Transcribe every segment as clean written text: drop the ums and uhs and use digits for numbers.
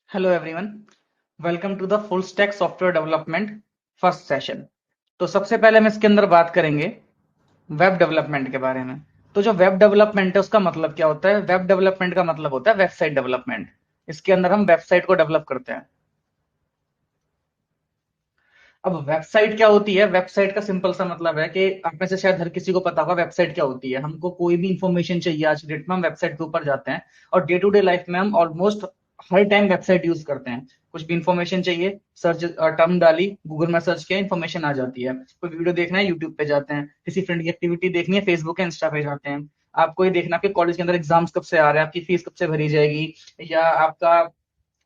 Hello everyone, welcome to the full stack software development first session. तो सबसे पहले हम इसके अंदर बात करेंगे वेब डेवलपमेंट के बारे में। तो जो वेब डेवलपमेंट है उसका मतलब क्या होता है? वेब डेवलपमेंट का मतलब होता है वेबसाइट डेवलपमेंट। इसके अंदर हम वेबसाइट को डेवलप करते हैं। अब वेबसाइट क्या होती है? वेबसाइट का सिंपल सा मतलब है कि आप में से शायद हर किसी को पता होगा वेबसाइट क्या होती है। हमको कोई भी इंफॉर्मेशन चाहिए आज की डेट में, हम वेबसाइट के ऊपर जाते हैं और डे टू डे लाइफ में हम ऑलमोस्ट हर टाइम वेबसाइट यूज करते हैं। कुछ भी इंफॉर्मेशन चाहिए, सर्च टर्म डाली, गूगल में सर्च किया, इंफॉर्मेशन आ जाती है। कोई वीडियो देखना है, यूट्यूब पे जाते हैं। किसी फ्रेंड की एक्टिविटी देखनी है, फेसबुक या इंस्टा पे जाते हैं। आपको ये देखना कि कॉलेज के अंदर एग्जाम्स कब से आ रहे हैं, आपकी फीस कब से भरी जाएगी, या आपका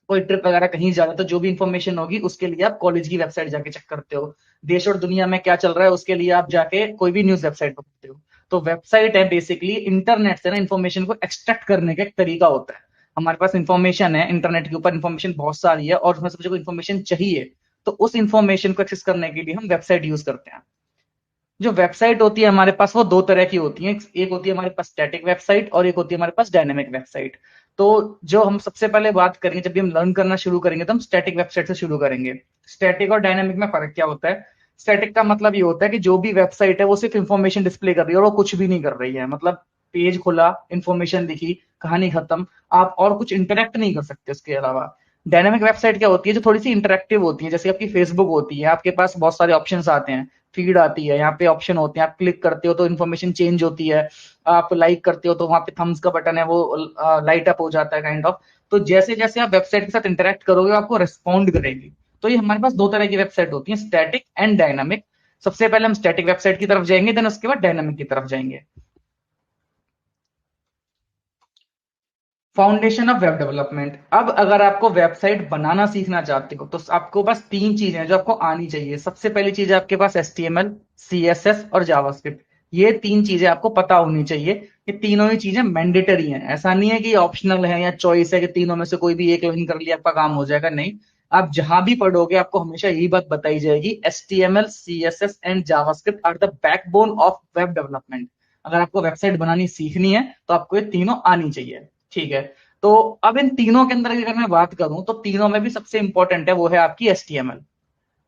कोई ट्रिप वगैरह कहीं जा रहा है, तो जो भी इंफॉर्मेशन होगी उसके लिए आप कॉलेज की वेबसाइट जाके चेक करते हो। देश और दुनिया में क्या चल रहा है उसके लिए आप जाके कोई भी न्यूज वेबसाइट पर पढ़ते हो। तो वेबसाइट है बेसिकली इंटरनेट से ना इंफॉर्मेशन को एक्सट्रैक्ट करने का एक तरीका होता है। हमारे पास इंफॉर्मेशन है, इंटरनेट के ऊपर इंफॉर्मेशन बहुत सारी है और उसमें से मुझे कोई इंफॉर्मेशन चाहिए, तो उस इंफॉर्मेशन को एक्सेस करने के लिए हम वेबसाइट यूज करते हैं। जो वेबसाइट होती है हमारे पास वो दो तरह की होती है। एक होती है हमारे पास स्टैटिक वेबसाइट और एक होती है हमारे पास डायनेमिक वेबसाइट। तो जो हम सबसे पहले बात करेंगे, जब भी हम लर्न करना शुरू करेंगे तो हम स्टैटिक वेबसाइट से शुरू करेंगे। स्टैटिक और डायनेमिक में फर्क क्या होता है? स्टैटिक का मतलब ये होता है कि जो भी वेबसाइट है वो सिर्फ इंफॉर्मेशन डिस्प्ले कर रही है और वो कुछ भी नहीं कर रही है। मतलब पेज खुला, इंफॉर्मेशन दिखी, कहानी खत्म। आप और कुछ इंटरेक्ट नहीं कर सकते उसके अलावा। डायनेमिक वेबसाइट क्या होती है? जो थोड़ी सी इंटरेक्टिव होती है, जैसे आपकी फेसबुक होती है, आपके पास बहुत सारे ऑप्शंस आते हैं, फीड आती है, यहाँ पे ऑप्शन होते हैं, आप क्लिक करते हो तो इन्फॉर्मेशन चेंज होती है। आप लाइक करते हो तो वहां पे थम्स का बटन है, वो लाइट अप हो जाता है काइंड ऑफ। तो जैसे जैसे आप वेबसाइट के साथ इंटरेक्ट करोगे आपको रिस्पॉन्ड करेगी। तो ये हमारे पास दो तरह की वेबसाइट होती है, स्टैटिक एंड डायनामिक। सबसे पहले हम स्टैटिक वेबसाइट की तरफ जाएंगे, देन उसके बाद डायनामिक की तरफ जाएंगे। Foundation of web development. अब अगर आपको वेबसाइट बनाना सीखना चाहते हो तो आपको बस तीन चीजें हैं जो आपको आनी चाहिए। सबसे पहली चीज है आपके पास HTML, CSS और जावास्क्रिप्ट। ये तीन चीजें आपको पता होनी चाहिए। ये तीनों ही चीजें मैंडेटरी हैं। ऐसा नहीं है कि ऑप्शनल है या चॉइस है कि तीनों में से कोई भी एक लाइन कर लिया आपका काम हो जाएगा। नहीं, आप जहां भी पढ़ोगे आपको हमेशा यही बात बताई जाएगी, HTML, CSS and JavaScript are the backbone of web development. अगर आपको वेबसाइट बनानी सीखनी है तो आपको ये तीनों आनी चाहिए। ठीक है। तो अब इन तीनों के अंदर अगर मैं बात करूं तो तीनों में भी सबसे इंपॉर्टेंट है वो है आपकी HTML।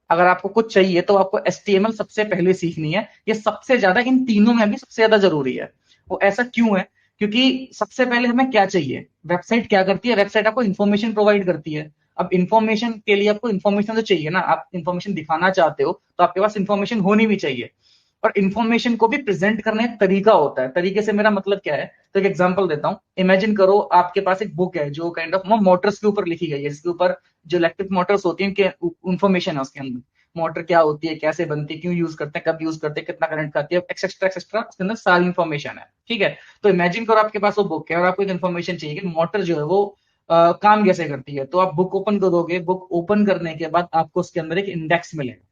अगर आपको कुछ चाहिए तो आपको HTML सबसे पहले सीखनी है। ये सबसे ज्यादा इन तीनों में भी सबसे ज्यादा जरूरी है। वो ऐसा क्यों है? क्योंकि सबसे पहले हमें क्या चाहिए? वेबसाइट क्या करती है? वेबसाइट आपको इन्फॉर्मेशन प्रोवाइड करती है। अब इन्फॉर्मेशन के लिए आपको इन्फॉर्मेशन तो चाहिए ना। आप इन्फॉर्मेशन दिखाना चाहते हो तो आपके पास इन्फॉर्मेशन होनी भी चाहिए। और इन्फॉर्मेशन को भी प्रेजेंट करने का तरीका होता है। तरीके से मेरा मतलब क्या है? तो एक एग्जांपल देता हूं। इमेजिन करो आपके पास एक बुक है जो काइंड ऑफ मोटर्स के ऊपर लिखी गई है, जिसके ऊपर जो इलेक्ट्रिक मोटर्स होती हैं इन्फॉर्मेशन है उसके अंदर। मोटर क्या होती है, कैसे बनती है, क्यों यूज करते हैं, कब यूज करते हैं, कितना करंट खाती है, एक्सेट्रा एक्सेट्रा, उसके अंदर सारी इन्फॉर्मेशन है। ठीक है। तो इमेजिन करो आपके पास वो बुक है और आपको एक इन्फॉर्मेशन चाहिए कि मोटर जो है वो काम कैसे करती है। तो आप बुक ओपन करोगे, बुक ओपन करने के बाद आपको उसके अंदर एक इंडेक्स मिलेगा।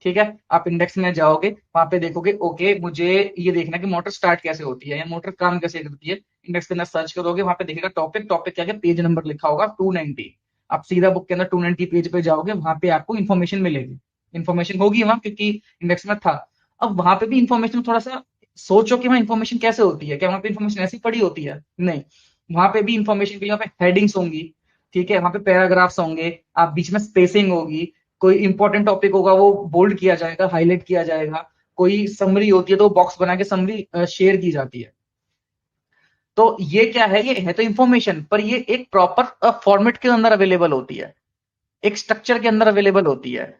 ठीक है। आप इंडेक्स में जाओगे, वहां पे देखोगे ओके मुझे ये देखना है कि मोटर स्टार्ट कैसे होती है या मोटर काम कैसे करती है। इंडेक्स के अंदर सर्च करोगे, वहां पे देखिएगा टॉपिक, टॉपिक के आगे पेज नंबर लिखा होगा 290। आप सीधा बुक के अंदर 290 पेज पे जाओगे, वहां पे आपको इन्फॉर्मेशन मिलेगी। इन्फॉर्मेशन होगी वहां क्योंकि इंडेक्स में था। अब वहां पे भी इन्फॉर्मेशन थोड़ा सा सोचो कि वहां इन्फॉर्मेशन कैसे होती है। क्या वहां पे इन्फॉर्मेशन ऐसी पड़ी होती है? नहीं। वहां पे भी इन्फॉर्मेशन के लिए वहां पे हेडिंग्स होंगी। ठीक है। वहां पे पैराग्राफ्स होंगे, आप बीच में स्पेसिंग होगी। कोई इंपॉर्टेंट टॉपिक होगा वो बोल्ड किया जाएगा, हाईलाइट किया जाएगा। कोई समरी होती है तो बॉक्स बना के समरी शेयर की जाती है। तो ये क्या है? ये है तो इंफॉर्मेशन, पर ये एक प्रॉपर फॉर्मेट के अंदर अवेलेबल होती है, एक स्ट्रक्चर के अंदर अवेलेबल होती है।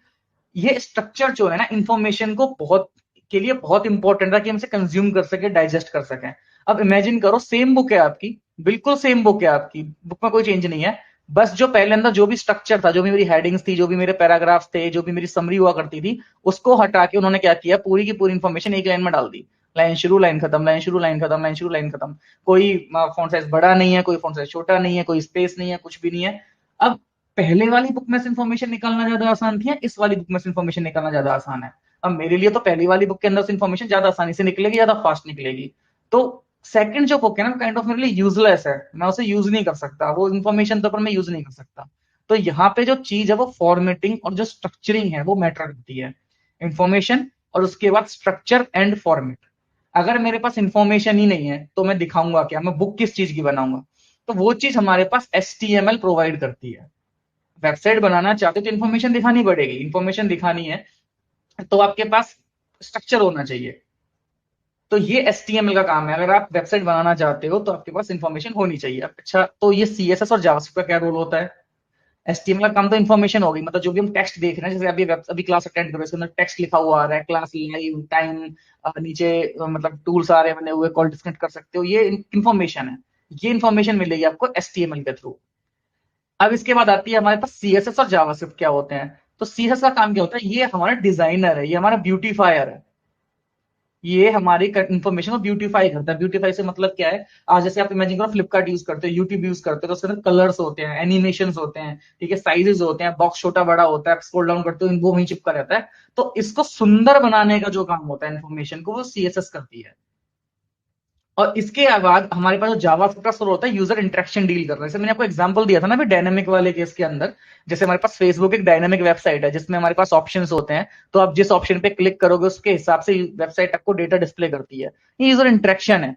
ये स्ट्रक्चर जो है ना इंफॉर्मेशन को बहुत के लिए बहुत इंपॉर्टेंट है कि हम इसे कंज्यूम कर सके, डाइजेस्ट कर सकें। अब इमेजिन करो सेम बुक है आपकी, बिल्कुल सेम बुक है आपकी, बुक में कोई चेंज नहीं है। बस जो पहले अंदर जो भी स्ट्रक्चर था, जो भी मेरी हेडिंग्स थी, जो भी मेरे पैराग्राफ्स थे, जो भी मेरी समरी हुआ करती थी, उसको हटा के उन्होंने क्या किया, पूरी की पूरी इंफॉर्मेशन एक लाइन में डाल दी। लाइन शुरू, लाइन खत्म, लाइन शुरू, लाइन खत्म, लाइन शुरू, लाइन खत्म। कोई फॉन्ट साइज बड़ा नहीं है, कोई फॉन्ट साइज छोटा नहीं है, कोई स्पेस नहीं है, कुछ भी नहीं है। अब पहले वाली बुक में से इंफॉर्मेशन निकालना ज्यादा आसान थी या इस वाली बुक में से इंफॉर्मेशन निकालना ज्यादा आसान है? अब मेरे लिए तो पहली वाली बुक के अंदर से इंफॉर्मेशन ज्यादा आसानी से निकलेगी, ज्यादा फास्ट निकलेगी। तो सेकंड जो बुक है ना काइंड ऑफ मेरे लिए यूजलेस है, मैं उसे यूज नहीं कर सकता, वो इन्फॉर्मेशन तो पर मैं यूज नहीं कर सकता। तो यहाँ पे जो चीज है वो फॉर्मेटिंग और जो स्ट्रक्चरिंग है वो मैटर करती है। इंफॉर्मेशन और उसके बाद स्ट्रक्चर एंड फॉर्मेट। अगर मेरे पास इंफॉर्मेशन ही नहीं है तो मैं दिखाऊंगा क्या, मैं बुक किस चीज की बनाऊंगा? तो वो चीज हमारे पास HTML प्रोवाइड करती है। वेबसाइट बनाना चाहते हो तो इन्फॉर्मेशन दिखानी पड़ेगी, इन्फॉर्मेशन दिखानी है तो आपके पास स्ट्रक्चर होना चाहिए। तो ये HTML का काम है, अगर आप वेबसाइट बनाना चाहते हो तो आपके पास इन्फॉर्मेशन होनी चाहिए। अच्छा, तो ये CSS और जावास्क्रिप्ट का क्या रोल होता है? HTML का काम तो इन्फॉर्मेशन होगी, मतलब जो भी हम टेक्स्ट देख रहे हैं, जैसे अभी क्लास अटेंड करो, इसके अंदर टेक्स्ट लिखा हुआ आ रहा है, क्लास लाइव टाइम, नीचे मतलब टूल्स आ रहे हैं बने हुए, कॉल डिस्कनेक्ट कर सकते हो, ये इन्फॉर्मेशन है। ये इन्फॉर्मेशन मिलेगी आपको HTML के थ्रू। अब इसके बाद आती है हमारे पास CSS और जावास्क्रिप्ट क्या होते हैं। तो CSS का काम क्या होता है? ये हमारा डिजाइनर है, ये हमारा ब्यूटीफायर है, ये हमारी इन्फॉर्मेशन को ब्यूटीफाई करता है। ब्यूटीफाई से मतलब क्या है? आज जैसे आप इमेजिन करो, फ्लिपकार्ट यूज करते हो, यूट्यूब यूज करते हो, तो उसके अंदर कलर्स होते हैं, एनिमेशन होते हैं, ठीक है, साइजेस होते हैं, बॉक्स छोटा बड़ा होता है, आप स्क्रॉल डाउन करते हो वो वहीं चिपका रहता है। तो इसको सुंदर बनाने का जो काम होता है इन्फॉर्मेशन को, वो CSS करती है। और इसके बाद हमारे पास जो जावास्क्रिप्ट का सोल होता है, यूजर इंटरेक्शन डील कर रहा है। जैसे मैंने आपको एग्जांपल दिया था ना अभी डायनेमिक वाले केस के अंदर, जैसे हमारे पास फेसबुक एक डायनेमिक वेबसाइट है जिसमें हमारे पास ऑप्शंस होते हैं, तो आप जिस ऑप्शन पे क्लिक करोगे उसके हिसाब से वेबसाइट आपको डेटा डिस्प्ले करती है। ये यूजर इंटरेक्शन है।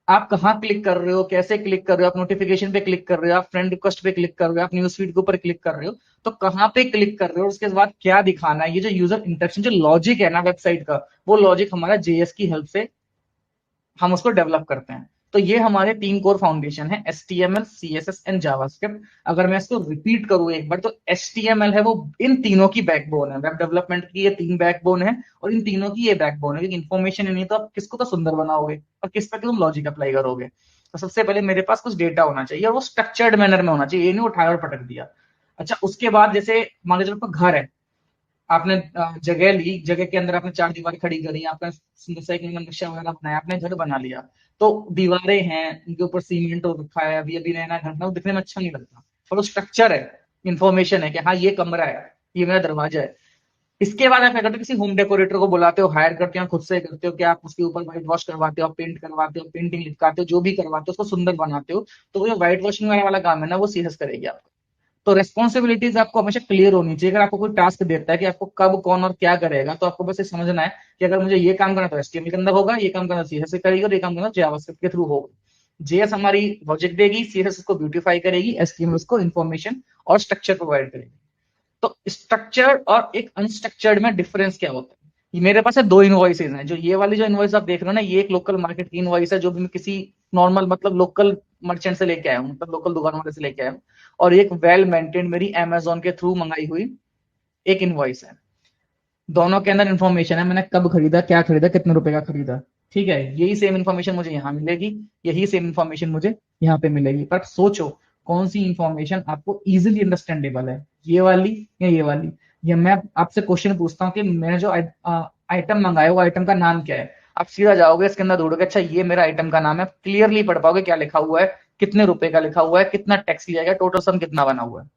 आप कहाँ क्लिक कर रहे हो, कैसे क्लिक कर रहे हो, आप नोटिफिकेशन पे क्लिक कर रहे हो, आप फ्रेंड रिक्वेस्ट पे क्लिक कर रहे हो, आप न्यूज फीड के ऊपर क्लिक कर रहे हो, तो कहाँ पे क्लिक कर रहे हो, उसके बाद क्या दिखाना है, ये जो यूजर इंटरेक्शन जो लॉजिक है ना वेबसाइट का, वो लॉजिक हमारा JS की हेल्प से हम उसको डेवलप करते हैं। तो ये हमारे तीन कोर फाउंडेशन है, HTML, CSS एंड जावास्क्रिप्ट। अगर मैं इसको रिपीट करूं एक बार, तो HTML है वो इन तीनों की बैकबोन है, वेब डेवलपमेंट की ये तीन बैकबोन है, और इन तीनों की ये बैकबोन है, क्योंकि इन्फॉर्मेशन ही नहीं तो आप किसको तो सुंदर बनाओगे और किस पे तुम लॉजिक अप्लाई करोगे। तो सबसे पहले मेरे पास कुछ डेटा होना चाहिए, और वो स्ट्रक्चर्ड मैनर में होना चाहिए, ये नहीं उठाया और पटक दिया। अच्छा, उसके बाद जैसे मान लीजिए आपका घर है, आपने जगह ली, जगह के अंदर आपने चार दीवारें खड़ी करी, आपने सुंदर सा एक नक्शा वगैरह बनाया, आपने घर बना लिया। तो दीवारें हैं, उनके ऊपर सीमेंट हो रखा है, अभी अभी नया नया घर बना, वो दिखने में अच्छा नहीं लगता, पर वो स्ट्रक्चर है, इंफॉर्मेशन है कि हाँ ये कमरा है, ये मेरा दरवाजा है। इसके बाद आप क्या करते हो? किसी होम डेकोरेटर को बुलाते हो, हायर करते हो, खुद से करते हो, कि आप उसके ऊपर व्हाइट वॉश करवाते हो, पेंट करवाते हो, पेंटिंग लिखवाते हो, जो भी करवाते हो उसको सुंदर बनाते हो। तो वो जो व्हाइट वॉशिंग वाला काम है ना, वो CSS करेगी आपको। तो रेस्पॉन्सिबिलिटीज आपको हमेशा क्लियर होनी चाहिए। अगर आपको कोई टास्क देता है कि आपको कब कौन और क्या करेगा, तो आपको बस ये समझना है कि अगर मुझे ये काम करना तो HTML के अंदर होगा, ये काम करना CSS से करेगी, और ये काम करना जावास्क्रिप्ट के थ्रू होगा। JS हमारी लॉजिक देगी, CSS उसको ब्यूटीफाई करेगी, HTML उसको इन्फॉर्मेशन और स्ट्रक्चर प्रोवाइड करेगी। तो स्ट्रक्चर्ड और एक अनस्ट्रक्चर्ड में डिफरेंस क्या होता है? ये मेरे पास है दो इनवॉइसेज हैं। जो ये वाली जो इनवॉइस आप देख रहे हो ना, ये एक लोकल मार्केट की इनवॉइस है, जो भी मैं किसी नॉर्मल मतलब लोकल मर्चेंट से लेके आया हूँ, मतलब लोकल दुकान वाले से लेके आया हूँ। और एक वेल मेंटेन मेरी Amazon के थ्रू मंगाई हुई एक इनवॉइस है। दोनों के अंदर इन्फॉर्मेशन है, मैंने कब खरीदा, क्या खरीदा, कितने रुपए का खरीदा। ठीक है, यही सेम इन्फॉर्मेशन मुझे यहाँ मिलेगी, यही सेम इन्फॉर्मेशन मुझे यहाँ पे मिलेगी। पर सोचो कौन सी इन्फॉर्मेशन आपको इजिली अंडरस्टैंडेबल है, ये वाली या ये वाली? या मैं आपसे क्वेश्चन पूछता हूँ कि मैंने जो आइटम मंगाया वो आइटम का नाम क्या है, आप सीधा जाओगे इसके अंदर ढूंढोगे, अच्छा ये मेरा आइटम का नाम है, क्लियरली पढ़ पाओगे क्या लिखा हुआ है, कितने रुपए का लिखा हुआ है, कितना टैक्स लिया गया, टोटल सम कितना बना हुआ है।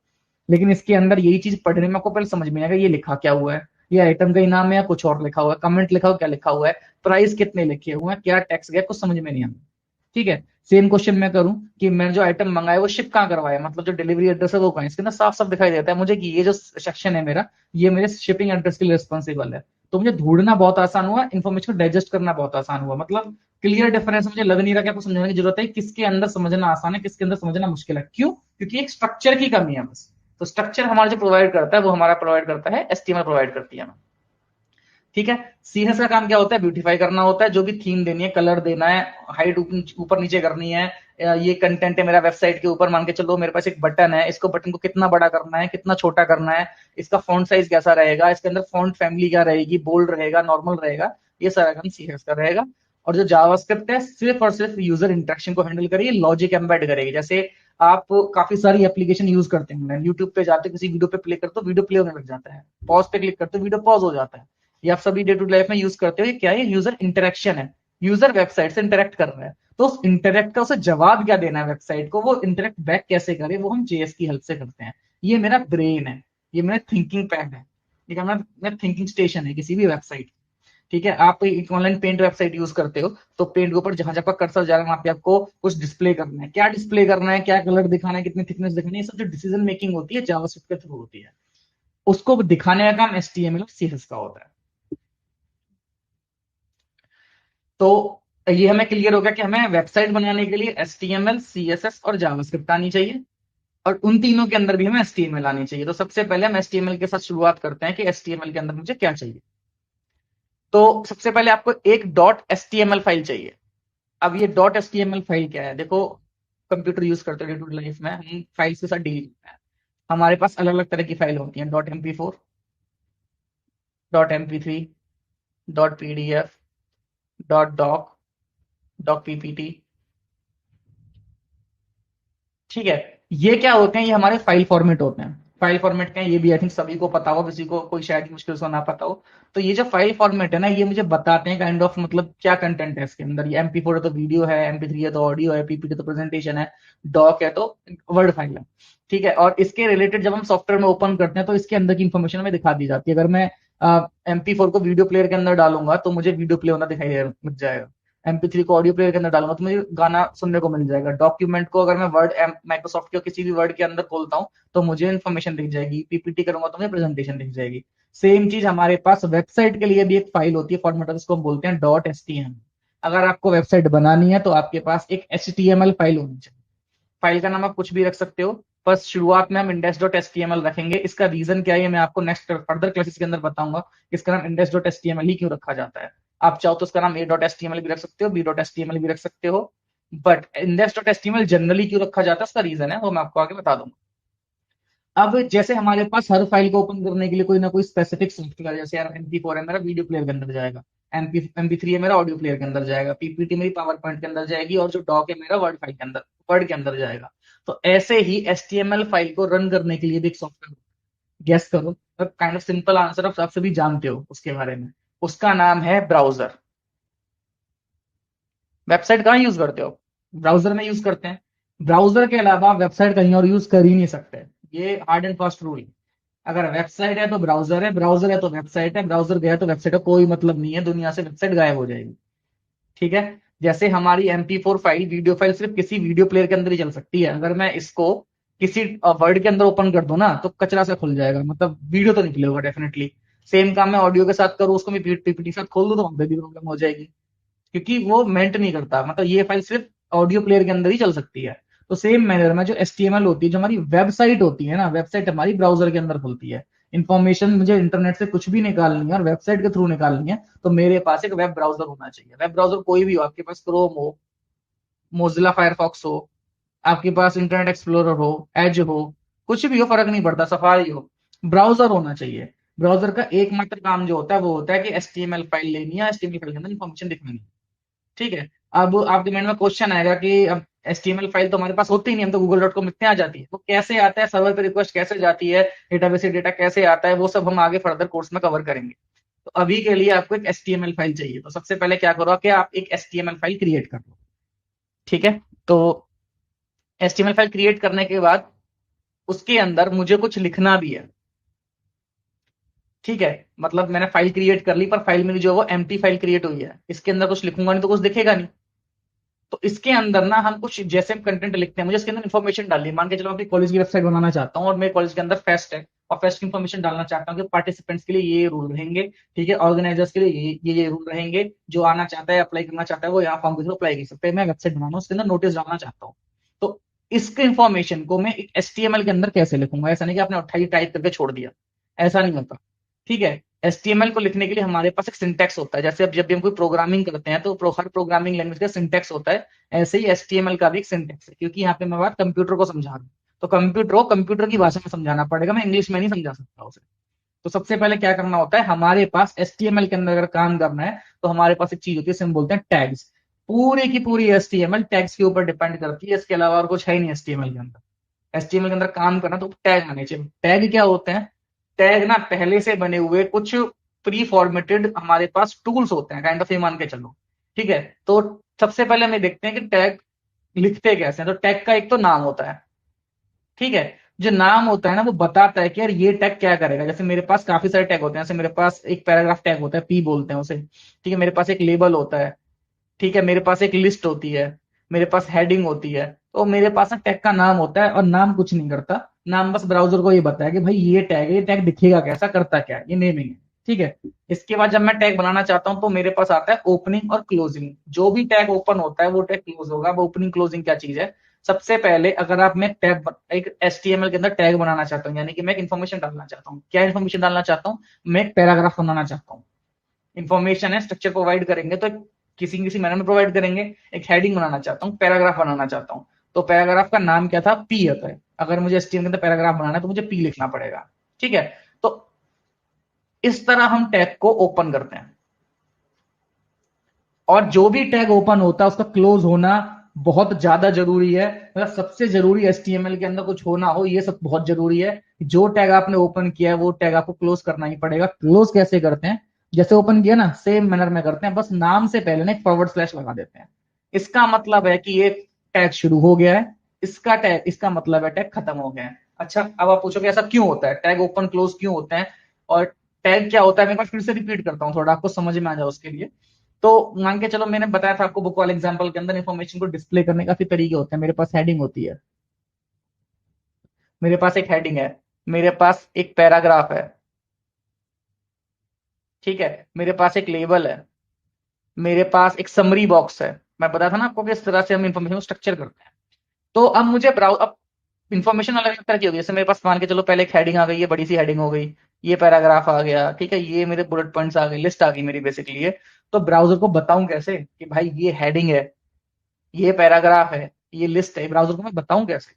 लेकिन इसके अंदर यही चीज पढ़ने में आपको पहले समझ में आएगा ये लिखा क्या हुआ है, ये आइटम का ही नाम है या कुछ और लिखा हुआ है, कमेंट लिखा हुआ, क्या लिखा हुआ है, प्राइस कितने लिखे हुए हैं, क्या टैक्स गया, कुछ समझ में नहीं आता। ठीक है, सेम क्वेश्चन मैं करूं कि मैंने जो आइटम मंगाया वो शिप कहाँ करवाया, मतलब जो डिलीवरी एड्रेस है वो कहाँ है, इसके अंदर साफ साफ दिखाई देता है मुझे कि ये जो सेक्शन है मेरा, ये मेरे शिपिंग एड्रेस के लिए रिस्पॉन्सिबल है। तो मुझे ढूंढना बहुत आसान हुआ, इन्फॉर्मेशन को डाइजेस्ट करना बहुत आसान हुआ, मतलब क्लियर डिफरेंस मुझे लग नहीं रहा कि आपको समझाने की जरूरत है किसके अंदर समझना आसान है, किसके अंदर समझना मुश्किल है। क्यों? क्योंकि एक स्ट्रक्चर की कमी है बस। तो स्ट्रक्चर हमारा जो प्रोवाइड करता है वो हमारा प्रोवाइड करता है HTML प्रोवाइड करती है हमें। ठीक है, CSS का काम क्या होता है? ब्यूटीफाई करना होता है, जो भी थीम देनी है, कलर देना है, हाइट ऊपर नीचे करनी है, ये कंटेंट है मेरा वेबसाइट के ऊपर, मान के चलो मेरे पास एक बटन है, इसको बटन को कितना बड़ा करना है, कितना छोटा करना है, इसका फॉन्ट साइज कैसा रहेगा, इसके अंदर फॉन्ट फैमिली क्या रहेगी, बोल्ड रहेगा, नॉर्मल रहेगा, ये सारा काम CSS का रहेगा। और जो जावास्क्रिप्ट है सिर्फ और सिर्फ यूजर इंटरेक्शन को हैंडल करेगी, लॉजिक एम्बेड करेगी। जैसे आप काफी सारी एप्लीकेशन यूज करते हैं, यूट्यूब पे जाते हो, किसी वीडियो पे प्ले करते हो, वीडियो प्ले होने लग जाता है, पॉज पे क्लिक करते हो, वीडियो पॉज हो जाता है। ये आप सभी डे टू लाइफ में यूज करते हो। ये क्या है? यूजर इंटरेक्शन है, यूजर वेबसाइट से इंटरेक्ट कर रहा है, तो उस इंटरेक्ट का उसे जवाब क्या देना है वेबसाइट को, वो इंटरेक्ट बैक कैसे करे, वो हम JS की हेल्प से करते हैं। ये मेरा ब्रेन है, ये मेरा थिंकिंग पैड है, ठीक है, मेरा थिंकिंग स्टेशन है किसी भी वेबसाइट। ठीक है, आप एक ऑनलाइन पेंट वेबसाइट यूज करते हो, तो पेंट के ऊपर जहां जहां कर्सर जा रहा है वहां पे आपको कुछ डिस्प्ले करना है, क्या डिस्प्ले करना है, क्या कलर दिखाना है, कितनी थिकनेस दिखानी है, ये सब जो डिसीजन मेकिंग होती है जावास्क्रिप्ट के थ्रू होती है। उसको दिखाने का काम HTML और CSS का होता है। तो ये हमें क्लियर हो गया कि हमें वेबसाइट बनाने के लिए HTML, CSS और जावास्क्रिप्ट आनी चाहिए। और उन तीनों के अंदर भी हमें HTML आनी चाहिए। तो सबसे पहले हम HTML के साथ शुरुआत करते हैं कि HTML के अंदर मुझे क्या चाहिए। तो सबसे पहले आपको एक .html फाइल चाहिए। अब ये .html फाइल क्या है, देखो कंप्यूटर यूज करते हैं डे टू डे लाइफ में, हम फाइल्स के साथ डील करते हैं। हमारे पास अलग अलग तरह की फाइल होती हैं, .mp4, .mp3, .pdf, .doc, .ppt। ठीक है, ये क्या होते हैं, ये हमारे फाइल फॉर्मेट होते हैं। फाइल फॉर्मेट क्या है ये भी आई थिंक सभी को पता हो, किसी को कोई शायद मुश्किल से ना पता हो। तो ये जो फाइल फॉर्मेट है ना, ये मुझे बताते हैं काइंड ऑफ मतलब क्या कंटेंट है इसके अंदर। ये MP4 है तो वीडियो है, MP3 है तो ऑडियो है, PPT तो प्रेजेंटेशन है, डॉक है तो वर्ड फाइल है। ठीक है, और इसके रिलेटेड जब हम सॉफ्टवेयर में ओपन करते हैं तो इसके अंदर की इंफॉर्मेशन हमें दिखा दी जाती है। अगर मैं MP4 को वीडियो प्लेयर के अंदर डालूंगा तो मुझे वीडियो प्ले होना दिखाई लग जाएगा। MP3 को ऑडियो प्लेयर के अंदर डालूंगा तो मुझे गाना सुनने को मिल जाएगा। डॉक्यूमेंट को अगर मैं वर्ड माइक्रोसॉफ्ट के किसी भी वर्ड के अंदर खोलता हूँ तो मुझे इन्फॉर्मेशन दिख जाएगी। PPT करूंगा तो मुझे प्रेजेंटेशन दिख जाएगी। सेम चीज हमारे पास वेबसाइट के लिए भी एक फाइल होती है, फॉर्मेट उसको हम बोलते हैं .html। अगर आपको वेबसाइट बनानी है तो आपके पास एक HTML फाइल होनी चाहिए। फाइल का नाम आप कुछ भी रख सकते हो, बस शुरुआत में हम index.html रखेंगे। इसका रीजन क्या है ये मैं आपको नेक्स्ट फर्दर क्लासेस के अंदर बताऊंगा। इसका नाम index.html ही क्यों रखा जाता है। आप चाहो तो उसका नाम a.html भी रख सकते हो, b.html भी रख सकते हो, बट index.html जनरली क्यों रखा जाता है उसका रीजन है वो मैं आपको आगे बता दूंगा। अब जैसे हमारे पास हर फाइल को ओपन करने के लिए कोई ना कोई स्पेसिफिक सॉफ्टवेयर, जैसे यार MP4 है मेरा वीडियो प्लेयर के अंदर जाएगा, MP3 है मेरा ऑडियो प्लेयर के अंदर जाएगा, PPT मेरी पावर पॉइंट के अंदर जाएगी, और जो डॉक है मेरा वर्ड फाइल के अंदर, वर्ड के अंदर जाएगा। तो ऐसे ही HTML फाइल को रन करने के लिए भी एक सॉफ्टवेयर, गेस करो, काइंड ऑफ सिंपल आंसर आप सभी जानते हो उसके बारे में। उसका नाम है ब्राउजर। वेबसाइट कहाँ यूज करते हो, ब्राउजर में यूज करते हैं। ब्राउजर के अलावा वेबसाइट कहीं और यूज कर ही नहीं सकते, ये हार्ड एंड फास्ट रूल है। अगर वेबसाइट है तो ब्राउजर है, ब्राउजर है तो वेबसाइट है, ब्राउजर गया तो वेबसाइट का कोई मतलब नहीं है, दुनिया से वेबसाइट गायब हो जाएगी। ठीक है, जैसे हमारी MP4 फाइल, वीडियो फाइल सिर्फ किसी वीडियो प्लेयर के अंदर ही चल सकती है। अगर मैं इसको किसी वर्ड के अंदर ओपन कर दूं ना तो कचरा से खुल जाएगा, मतलब वीडियो तो निकलेगा डेफिनेटली। सेम काम मैं ऑडियो के साथ करूँ, उसको मैं PPT के साथ खोल दूं तो वहां पे भी प्रॉब्लम हो जाएगी, क्योंकि वो मेंट नहीं करता, मतलब ये फाइल सिर्फ ऑडियो प्लेयर के अंदर ही चल सकती है। तो सेम मैनर में जो HTML होती है, जो हमारी वेबसाइट होती है ना, वेबसाइट हमारी ब्राउजर के अंदर खुलती है। इन्फॉर्मेशन मुझे इंटरनेट से कुछ भी निकालनी है और वेबसाइट के थ्रू निकालनी है तो मेरे पास एक वेब ब्राउजर होना चाहिए। वेब ब्राउजर कोई भी हो, आपके पास क्रोम हो, मोजिला फायरफॉक्स हो, आपके पास इंटरनेट एक्सप्लोरर हो, एज हो, कुछ भी हो फर्क नहीं पड़ता, सफारी हो, ब्राउजर होना चाहिए। ब्राउजर का एकमात्र काम जो होता है वो होता है कि HTML फाइल लेनी है, HTML फाइल के अंदर इन्फॉर्मेशन दिखानी है। ठीक है, अब आपके माइंड में क्वेश्चन आएगा कि अब HTML फाइल तो हमारे पास होती ही नहीं, हम तो google.com लिखते आ जाती है, वो कैसे आता है, सर्वर पे रिक्वेस्ट कैसे जाती है, डेटाबेस से डेटा कैसे आता है, वो सब हम आगे फर्दर कोर्स में कवर करेंगे। तो अभी के लिए आपको एक HTML फाइल चाहिए, तो सबसे पहले क्या करो कि आप एक HTML फाइल क्रिएट कर लो। ठीक है, तो HTML फाइल क्रिएट करने के बाद उसके अंदर मुझे कुछ लिखना भी है। ठीक है, मतलब मैंने फाइल क्रिएट कर ली पर फाइल मेरी जो है वो एम्प्टी फाइल क्रिएट हुई है, इसके अंदर कुछ लिखूंगा नहीं तो कुछ दिखेगा नहीं। तो इसके अंदर ना हम कुछ जैसे हम कंटेंट लिखते हैं, मुझे इसके अंदर इन्फॉर्मेशन डालनी है। मान के चलो अपनी कॉलेज की वेबसाइट बनाना चाहता हूँ और मेरे कॉलेज के अंदर फेस्ट है और फेस्ट की इन्फॉर्मेशन डालना चाहता हूँ कि पार्टिसिपेंट्स के लिए ये रूल रहेंगे, ठीक है, ऑर्गेनाइजर्स के लिए ये रूल रहेंगे, जो आना चाहता है अप्लाई करना चाहता है वो यहाँ फॉर्म के थ्रू अप्लाई कर सकते हैं। मैं वेबसाइट बनाना उसके अंदर नोटिस डालना चाहता हूँ, तो इसके इन्फॉर्मेशन को मैं एक HTML के अंदर कैसे लिखूंगा। ऐसा नहीं कि आपने उठाई टाइप करके छोड़ दिया, ऐसा नहीं होता। ठीक है, HTML को लिखने के लिए हमारे पास एक सिंटेक्स होता है, जैसे अब जब भी हम कोई प्रोग्रामिंग करते हैं तो हर प्रोग्रामिंग लैंग्वेज का सिंटेक्स होता है। ऐसे ही HTML का भी एक सिंटेक्स है, क्योंकि यहाँ पे मैं बात कंप्यूटर को समझा रहा हूँ, तो कंप्यूटर को कंप्यूटर की भाषा में समझाना पड़ेगा, मैं इंग्लिश में नहीं समझा सकता उसे। तो सबसे पहले क्या करना होता है, हमारे पास HTML के अंदर अगर काम करना है तो हमारे पास एक चीज होती है, जिसे हम बोलते हैं टैग्स। पूरी की पूरी HTML टैग्स के ऊपर डिपेंड करती है, इसके अलावा और कुछ है ही नहीं HTML के अंदर। HTML के अंदर काम करना तो टैग आने चाहिए। टैग क्या होते हैं, टैग ना पहले से बने हुए कुछ प्री फॉर्मेटेड हमारे पास टूल्स होते हैं, काइंड ऑफ ये मान के चलो। ठीक है, तो सबसे पहले हमें देखते हैं कि टैग लिखते कैसे हैं। तो टैग का एक तो नाम होता है। ठीक है, जो नाम होता है ना वो बताता है कि यार ये टैग क्या करेगा। जैसे मेरे पास काफी सारे टैग होते हैं, जैसे मेरे पास एक पैराग्राफ टैग होता है, P बोलते हैं उसे। ठीक है, मेरे पास एक लेबल होता है, ठीक है, मेरे पास एक लिस्ट होती है, मेरे पास हेडिंग होती है। तो मेरे पास ना टैग का नाम होता है, और नाम कुछ नहीं करता, नाम बस ब्राउजर को ये बताया कि भाई ये टैग है, ये टैग दिखेगा कैसा, करता क्या है, ये नेमिंग है। ठीक है, इसके बाद जब मैं टैग बनाना चाहता हूं तो मेरे पास आता है ओपनिंग और क्लोजिंग। जो भी टैग ओपन होता है वो टैग क्लोज होगा। अब ओपनिंग क्लोजिंग क्या चीज है, सबसे पहले अगर आप मैं टैग एक HTML के अंदर टैग बनाना चाहता हूँ, यानी कि मैं एक इन्फॉर्मेशन डालना चाहता हूँ, क्या इन्फॉर्मेशन डालना चाहता हूँ, मैं एक पैराग्राफ बनाना चाहता हूँ। इन्फॉर्मेशन है, स्ट्रक्चर प्रोवाइड करेंगे तो किसी किसी मैनर में प्रोवाइड करेंगे। एक हेडिंग बनाना चाहता हूँ, पैराग्राफ बनाना चाहता हूँ, तो पैराग्राफ का नाम क्या था, पी होता है। अगर मुझे HTML के अंदर पैराग्राफ बनाना है तो मुझे पी लिखना पड़ेगा। ठीक है, तो इस तरह हम टैग को ओपन करते हैं। और जो भी टैग ओपन होता है उसका क्लोज होना बहुत ज्यादा जरूरी है। मतलब सबसे जरूरी HTML के अंदर कुछ होना हो, ये सब बहुत जरूरी है। जो टैग आपने ओपन किया है वो टैग आपको क्लोज करना ही पड़ेगा। क्लोज कैसे करते हैं, जैसे ओपन किया ना सेम मैनर में करते हैं, बस नाम से पहले ना एक फॉरवर्ड स्लैश लगा देते हैं। इसका मतलब है कि ये टैग शुरू हो गया है, इसका टैग, इसका मतलब है टैग खत्म हो गया है। अच्छा, अब आप पूछोगे ऐसा क्यों होता है, टैग ओपन क्लोज क्यों होते हैं, और टैग क्या होता है। मैं फिर से रिपीट करता हूँ थोड़ा आपको समझ में आ जाए उसके लिए। तो मान के चलो, मैंने बताया था आपको बुक वाले एग्जांपल के अंदर इन्फॉर्मेशन को डिस्प्ले करने का काफी तरीके होते हैं। मेरे पास हेडिंग होती है, मेरे पास एक हेडिंग है, मेरे पास एक पैराग्राफ है, ठीक है, मेरे पास एक लेबल है, मेरे पास एक समरी बॉक्स है। मैं बताया था ना आपको कि इस तरह से हम इन्फॉर्मेशन को स्ट्रक्चर करते हैं। तो अब मुझे ब्राउज, अब इन्फॉर्मेशन अलग अलग तरह की होगी। जैसे मेरे पास मान के चलो पहले एक हेडिंग आ गई, ये बड़ी सी हेडिंग हो गई, ये पैराग्राफ आ गया, ठीक है, ये मेरे बुलेट पॉइंट्स आ गए, लिस्ट आ गई मेरी बेसिकली ये। तो ब्राउजर को बताऊं कैसे कि भाई ये हेडिंग है, ये पैराग्राफ है, ये लिस्ट है, ब्राउजर को मैं बताऊं कैसे।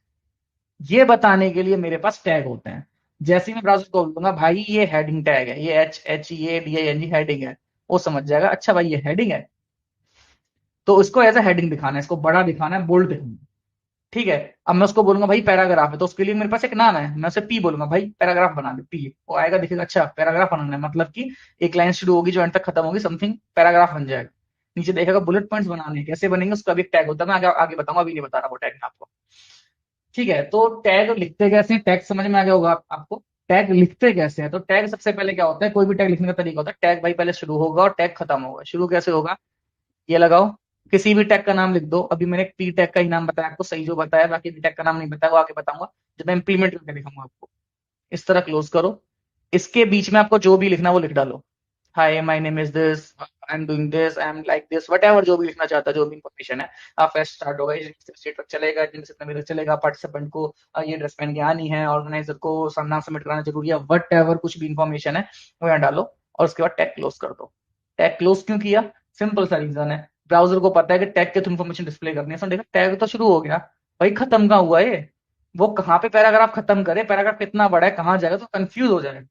ये बताने के लिए मेरे पास टैग होते हैं। जैसे ही मैं ब्राउजर को बोलूंगा भाई ये हेडिंग टैग है, ये HHEADING हेडिंग है, वो समझ जाएगा अच्छा भाई ये हेडिंग है। तो इसको एज ए हेडिंग दिखाना है, इसको बड़ा दिखाना है, बोल्ड दिखाना है। ठीक है, अब मैं उसको बोलूंगा भाई पैराग्राफ है, तो उसके लिए मेरे पास एक नाम है, मैं उसे पी बोलूंगा, भाई पैराग्राफ बना दे पी। वो आएगा दिखेगा अच्छा पैराग्राफ बनाना है, मतलब कि एक लाइन शुरू होगी जो एंड तक खत्म होगी, समथिंग पैराग्राफ बन जाएगा। नीचे देखेगा बुलेट पॉइंट्स बनाने हैं, कैसे बनेंगे उसका भी एक टैग होता है, मैं आगे आगे बताऊंगा, अभी नहीं बता रहा वो टैग मैं आपको। ठीक है, तो टैग लिखते कैसे हैं, टैग समझ में आ गया होगा आपको। टैग लिखते कैसे हैं, तो टैग सबसे पहले क्या होता है, कोई भी टैग लिखने का तरीका होता है। टैग भाई पहले शुरू होगा और टैग खत्म होगा। शुरू कैसे होगा, ये लगाओ, किसी भी टैग का नाम लिख दो। अभी मैंने पी टैग का ही नाम बताया आपको, सही जो बताया, बाकी टैग का नाम नहीं बताया, वो आगे बताऊंगा जब मैं इंप्लीमेंट करके दिखाऊंगा आपको। इस तरह क्लोज करो। इसके बीच में आपको जो भी लिखना है वो लिख डालो। Hi my name is this, I am doing this, I am like this, what जो भी लिखना चाहता है, जो भी इंफॉर्मेशन है। आप फर्स्ट स्टार्ट होगा, स्टेट तक चलेगा, जिनसे तक चलेगा, पार्टिसिपेंट को ये ड्रेस पहन के आनी है, ऑर्गेनाइजर को नाम सबमिट कराना जरूरी है, कुछ भी इंफॉर्मेशन है वो यहाँ डालो, और उसके बाद टैग क्लोज कर दो। टैग क्लोज क्यों किया, सिंपल सा रीजन है, ब्राउजर को पता है कि टैग के थ्रू इन्फॉर्मेशन डिस्प्ले करनी है। देखा टैग तो शुरू हो गया, भाई खत्म कहाँ हुआ ये, वो कहाँ पे पैराग्राफ खत्म करे, पैराग्राफ कितना बड़ा है, कहाँ जाएगा, तो कंफ्यूज हो जाएगा।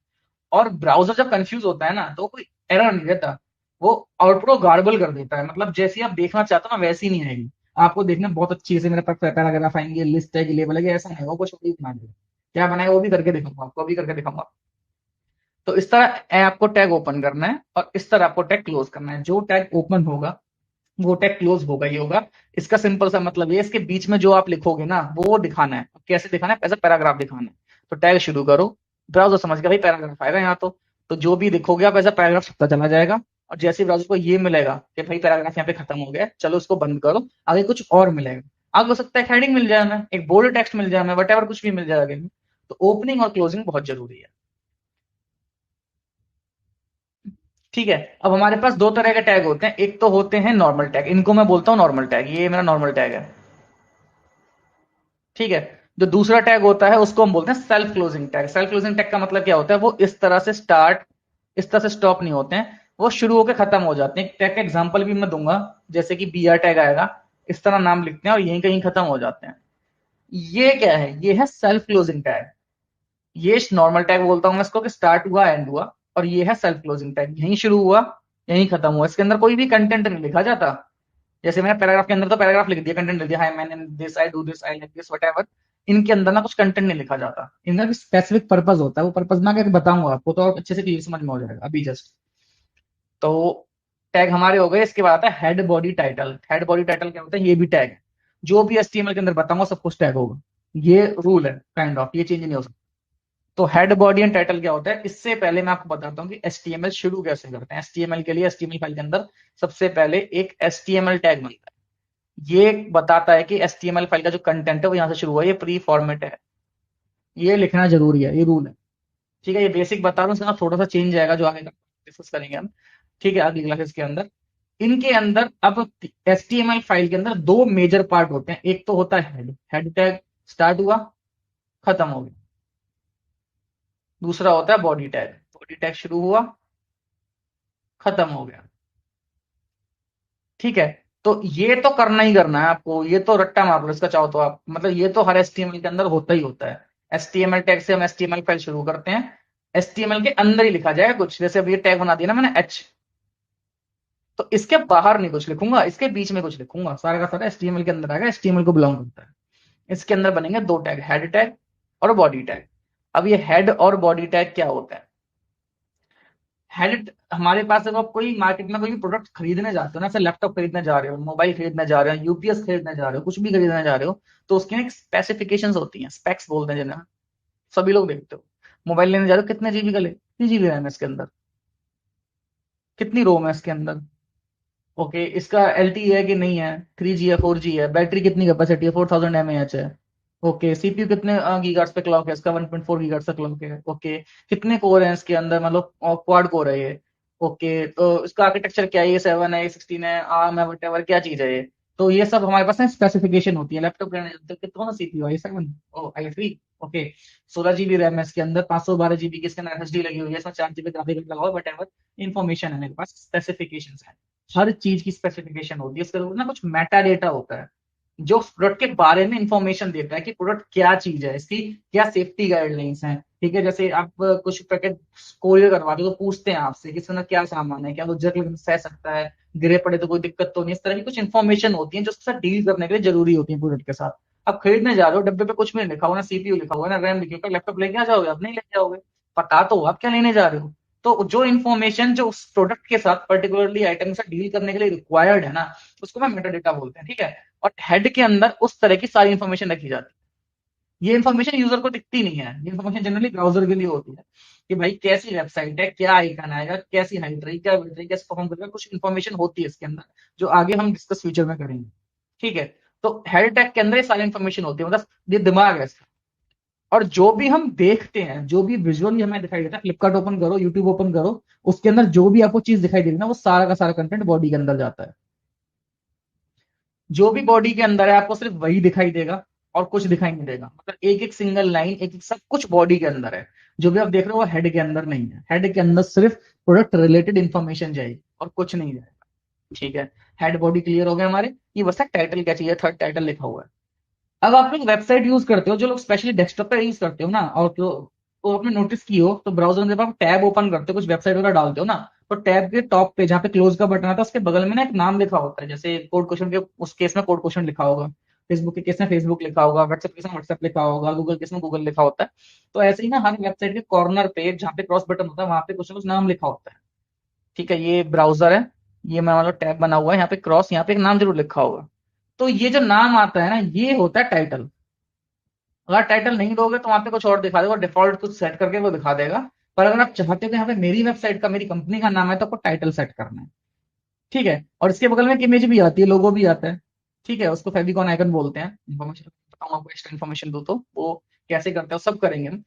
और ब्राउजर जब कंफ्यूज होता है ना तो कोई एरर नहीं देता, वो आउटपुट को गार्बल कर देता है। मतलब जैसी आप देखना चाहते हो ना वैसी नहीं आएगी। आपको देखने में बहुत अच्छी से मेरे पास पैराग्राफ आएंगे, लिस्ट है, लेबल है, ऐसा नहीं, वो कुछ भी बना देगा। क्या बनाएगा वो भी करके दिखाऊंगा आपको, अभी करके दिखाऊंगा। तो इस तरह आपको टैग ओपन करना है और इस तरह आपको टैग क्लोज करना है। जो टैग ओपन होगा वो टैग क्लोज होगा ही होगा। इसका सिंपल सा मतलब ये, इसके बीच में जो आप लिखोगे ना वो दिखाना है। कैसे दिखाना है, एज पैराग्राफ दिखाना है। तो टैग शुरू करो, ब्राउजर समझ गया भाई पैराग्राफ आएगा यहाँ, तो जो भी लिखोगे आप एज पैराग्राफ छपता चला जाएगा। और जैसे ही ब्राउजर को ये मिलेगा कि भाई पैराग्राफ यहाँ पे खत्म हो गया, चलो इसको बंद करो, आगे कुछ और मिलेगा। आगे हो सकता है हेडिंग मिल जाए हमें, एक बोल्ड टेक्स्ट मिल जाए हमें, वट कुछ भी मिल जाएगा। तो ओपनिंग और क्लोजिंग बहुत जरूरी है। ठीक है, अब हमारे पास दो तरह के टैग होते हैं। एक तो होते हैं नॉर्मल टैग, इनको मैं बोलता हूँ नॉर्मल टैग, ये मेरा नॉर्मल टैग है। ठीक है, जो दूसरा टैग होता है उसको हम बोलते हैं self closing tag. Self closing tag का मतलब क्या होता है, वो इस तरह से स्टार्ट, इस तरह से स्टॉप नहीं होते हैं, वो शुरू होकर खत्म हो जाते हैं। टैग का एग्जांपल भी मैं दूंगा, जैसे कि BR टैग आएगा, इस तरह नाम लिखते हैं और यहीं कहीं खत्म हो जाते हैं। ये क्या है, ये है सेल्फ क्लोजिंग टैग। ये नॉर्मल टैग बोलता हूं मैं इसको, कि स्टार्ट हुआ एंड हुआ, और ये है सेल्फ क्लोजिंग टैग, यहीं शुरू हुआ यहीं खत्म हुआ, इसके अंदर कोई भी कंटेंट नहीं लिखा जाता। जैसे मैंने पैराग्राफ के अंदर तो पैराग्राफ लिख दिया, कंटेंट लिख दिया, हाय मैंने this, I do this, I like this, whatever. इनके अंदर ना कुछ कंटेंट नहीं लिखा जाता, इनका भी स्पेसिफिक पर्पस होता है। वो पर्पस मैं आगे बताऊंगा आपको, तो और अच्छे से क्लियर समझ में हो जाएगा अभी जस्ट। तो टैग हमारे हो गए। इसके बाद आता है head body title. Head body title क्या होता है, ये भी टैग है। जो भी HTML के अंदर बताऊंगा सब कुछ टैग होगा, ये रूल है काइंड ऑफ, ये चेंज नहीं हो सकता। तो हेड बॉडी एंड टाइटल क्या होता है, इससे पहले मैं आपको बताता हूँ कि HTML शुरू कैसे करते हैं। HTML के लिए HTML फाइल के अंदर सबसे पहले एक HTML टैग बनता है। ये बताता है कि HTML फाइल का जो कंटेंट है वो यहाँ से शुरू हुआ है, ये प्री फॉर्मेट है, ये लिखना जरूरी है, ये रूल है। ठीक है, ये बेसिक बता रहा हूँ, इसका थोड़ा सा चेंज आएगा जो आगे डिस्कस करेंगे हम। ठीक है, अगली क्लासेस के अंदर। इनके अंदर अब HTML फाइल के अंदर दो मेजर पार्ट होते हैं। एक तो होता है हेड, हेड टैग स्टार्ट हुआ, खत्म हो गया। दूसरा होता है बॉडी टैग, बॉडी टैग शुरू हुआ, खत्म हो गया। ठीक है, तो ये तो करना ही करना है आपको, ये तो रट्टा मार लो इसका चाहो तो आप, मतलब ये तो हर HTML के अंदर होता ही होता है। HTML टैग से हम HTML फाइल शुरू करते हैं, HTML के अंदर ही लिखा जाएगा कुछ, जैसे अब ये टैग बना दिया ना मैंने H, तो इसके बाहर नहीं कुछ लिखूंगा, इसके बीच में कुछ लिखूंगा, सारा का सारा HTML के अंदर आएगा, HTML को बिलोंग करता है। इसके अंदर बनेंगे दो टैग, हेड टैग और बॉडी टैग। अब ये हेड और बॉडी टैग क्या होता है? हेड, हमारे पास जब आप कोई मार्केट में कोई प्रोडक्ट खरीदने जाते हो ना, जैसे लैपटॉप खरीदने जा रहे हो, मोबाइल खरीदने जा रहे हो, यूपीएस खरीदने जा रहे हो, कुछ भी खरीदने जा रहे हो, तो उसकी एक स्पेसिफिकेशंस होती हैं, स्पेक्स बोलते हैं जिन्हें, सभी लोग देखते हो। मोबाइल लेने जा रहे हो, कितने जीबी का ले, 3 GB रैम है इसके अंदर, कितनी रोम है इसके अंदर, ओके, इसका LTE है कि नहीं है, 3G है 4G है, बैटरी कितनी कैपेसिटी है, 4000 mAh है, ओके, सीपीयू कितने गीगाहर्ट्ज पे क्लॉक है इसका, 1.4 गीगाहर्ट्ज का क्लॉक है, ओके, कितने कोर हैं इसके अंदर, मतलब क्वाड कोर है ये, ओके, तो इसका आर्किटेक्चर क्या है, ये 7 है, ये 16 है, आर्म है, वट क्या चीज है ये। तो ये सब हमारे पास ना स्पेसिफिकेशन होती है। लैपटॉप लेने जाते हो, कितना CPU i7, i3, okay, 16 GB RAM है इसके अंदर, 512 GB की इसके अंदर SSD लगी हुई है, इसमें 4 GB ग्राफिक लगा हुआ है, वट एवर इन्फॉर्मेशन है मेरे पास, स्पेसिफिकेशन है। हर चीज की स्पेसिफिकेशन होती है, इसके ऊपर ना कुछ मेटा डेटा होता है जो प्रोडक्ट के बारे में इंफॉर्मेशन देता है कि प्रोडक्ट क्या चीज है, इसकी क्या सेफ्टी गाइडलाइंस हैं। ठीक है, जैसे आप कुछ पैकेट कोरियर करवाते हो तो पूछते हैं आपसे कि इसमें क्या सामान है, क्या वो जर्म सह सकता है, गिरे पड़े तो कोई दिक्कत तो नहीं, इस तरह की कुछ इन्फॉर्मेशन होती है जो उसके साथ डील करने के लिए जरूरी होती है प्रोडक्ट के साथ। आप खरीदने जा रहे हो, डब्बे पे कुछ भी नहीं लिखा हुआ, ना सीपीयू लिखा हुआ, ना रैम लिखी हुआ, लैपटॉप लेके आ जाओगे? आप नहीं लेके जाओगे, पता तो हो आप क्या लेने जा रहे हो। तो जो इन्फॉर्मेशन जो उस प्रोडक्ट के साथ पर्टिकुलरली आइटम के साथ डील करने के लिए रिक्वायर्ड है ना, उसको मैं मेटा डेटा बोलते हैं। ठीक है, और हेड के अंदर उस तरह की सारी इन्फॉर्मेशन रखी जाती है। ये इन्फॉर्मेशन यूजर को दिखती नहीं है, ये इन्फॉर्मेशन जनरली ब्राउजर के लिए होती है कि भाई कैसी वेबसाइट है, क्या आइकन आएगा, कैसी हाइट रही, क्या विड्थ रही, कैसे परफॉर्म करेगा, कुछ इन्फॉर्मेशन होती है इसके अंदर जो आगे हम डिस्कस फ्यूचर में करेंगे। ठीक है, तो हेड टैग के अंदर ये सारी इन्फॉर्मेशन होती है, मतलब ये दिमाग है इसका। और जो भी हम देखते हैं, जो भी विजुअली हमें दिखाई देता है, फ्लिपकार्ट ओपन करो, यूट्यूब ओपन करो, उसके अंदर जो भी आपको चीज दिखाई दे रही है ना, वो सारा का सारा कंटेंट बॉडी के अंदर जाता है। जो भी बॉडी के अंदर है आपको सिर्फ वही दिखाई देगा और कुछ दिखाई नहीं देगा, मतलब एक एक सिंगल लाइन, एक एक सब कुछ बॉडी के अंदर है। जो भी आप देख रहे हो वो हेड के अंदर नहीं है, हेड के अंदर सिर्फ प्रोडक्ट रिलेटेड इंफॉर्मेशन जाएगी और कुछ नहीं जाएगा। ठीक है, हेड बॉडी क्लियर हो गए हमारे। ये बस टाइटल क्या चाहिए, थर्ड टाइटल लिखा हुआ है। अब आप लोग वेबसाइट यूज करते हो, जो लोग स्पेशली डेस्कटॉप पे यूज करते हो ना, और जो तो आपने नोटिस की हो तो ब्राउजर में जब आप टैब ओपन करते हो, कुछ वेबसाइट वगैरह डालते हो ना, तो टैब के टॉप पे जहाँ पे क्लोज का बटन आता है उसके बगल में ना एक नाम लिखा होता है, जैसे कोड क्वेश्चन के उस केस में कोड क्वेश्चन लिखा होगा, फेसबुक के केस में फेसबुक लिखा होगा, व्हाट्सएप के केस में व्हाट्सएप लिखा होगा, गूगल केस में गूगल लिखा होता है। तो ऐसे ही ना हर वेबसाइट के कॉर्नर पे जहाँ पे क्रॉस बटन होता है वहां पे कुछ ना कुछ नाम लिखा होता है। ठीक है, ये ब्राउजर है, ये मैं मतलब टैब बना हुआ है, यहाँ पे क्रॉस, यहाँ पे एक नाम जरूर लिखा होगा। तो ये जो नाम आता है ना, ये होता है टाइटल। अगर टाइटल नहीं दोगे तो वहां पे कुछ और दिखा देगा, डिफॉल्ट कुछ सेट करके वो दिखा देगा। पर अगर आप चाहते हो कि यहाँ पे मेरी वेबसाइट का, मेरी कंपनी का नाम है, तो आपको टाइटल सेट करना है। ठीक है, और इसके बगल में एक इमेज भी आती है, लोगो भी आता है। ठीक है, उसको फेविकॉन आइकन बोलते हैं। इन्फॉर्मेशन बताऊंगा आपको, एक्स्ट्रा इन्फॉर्मेशन दो तो वो कैसे करते हैं, सब करेंगे हम।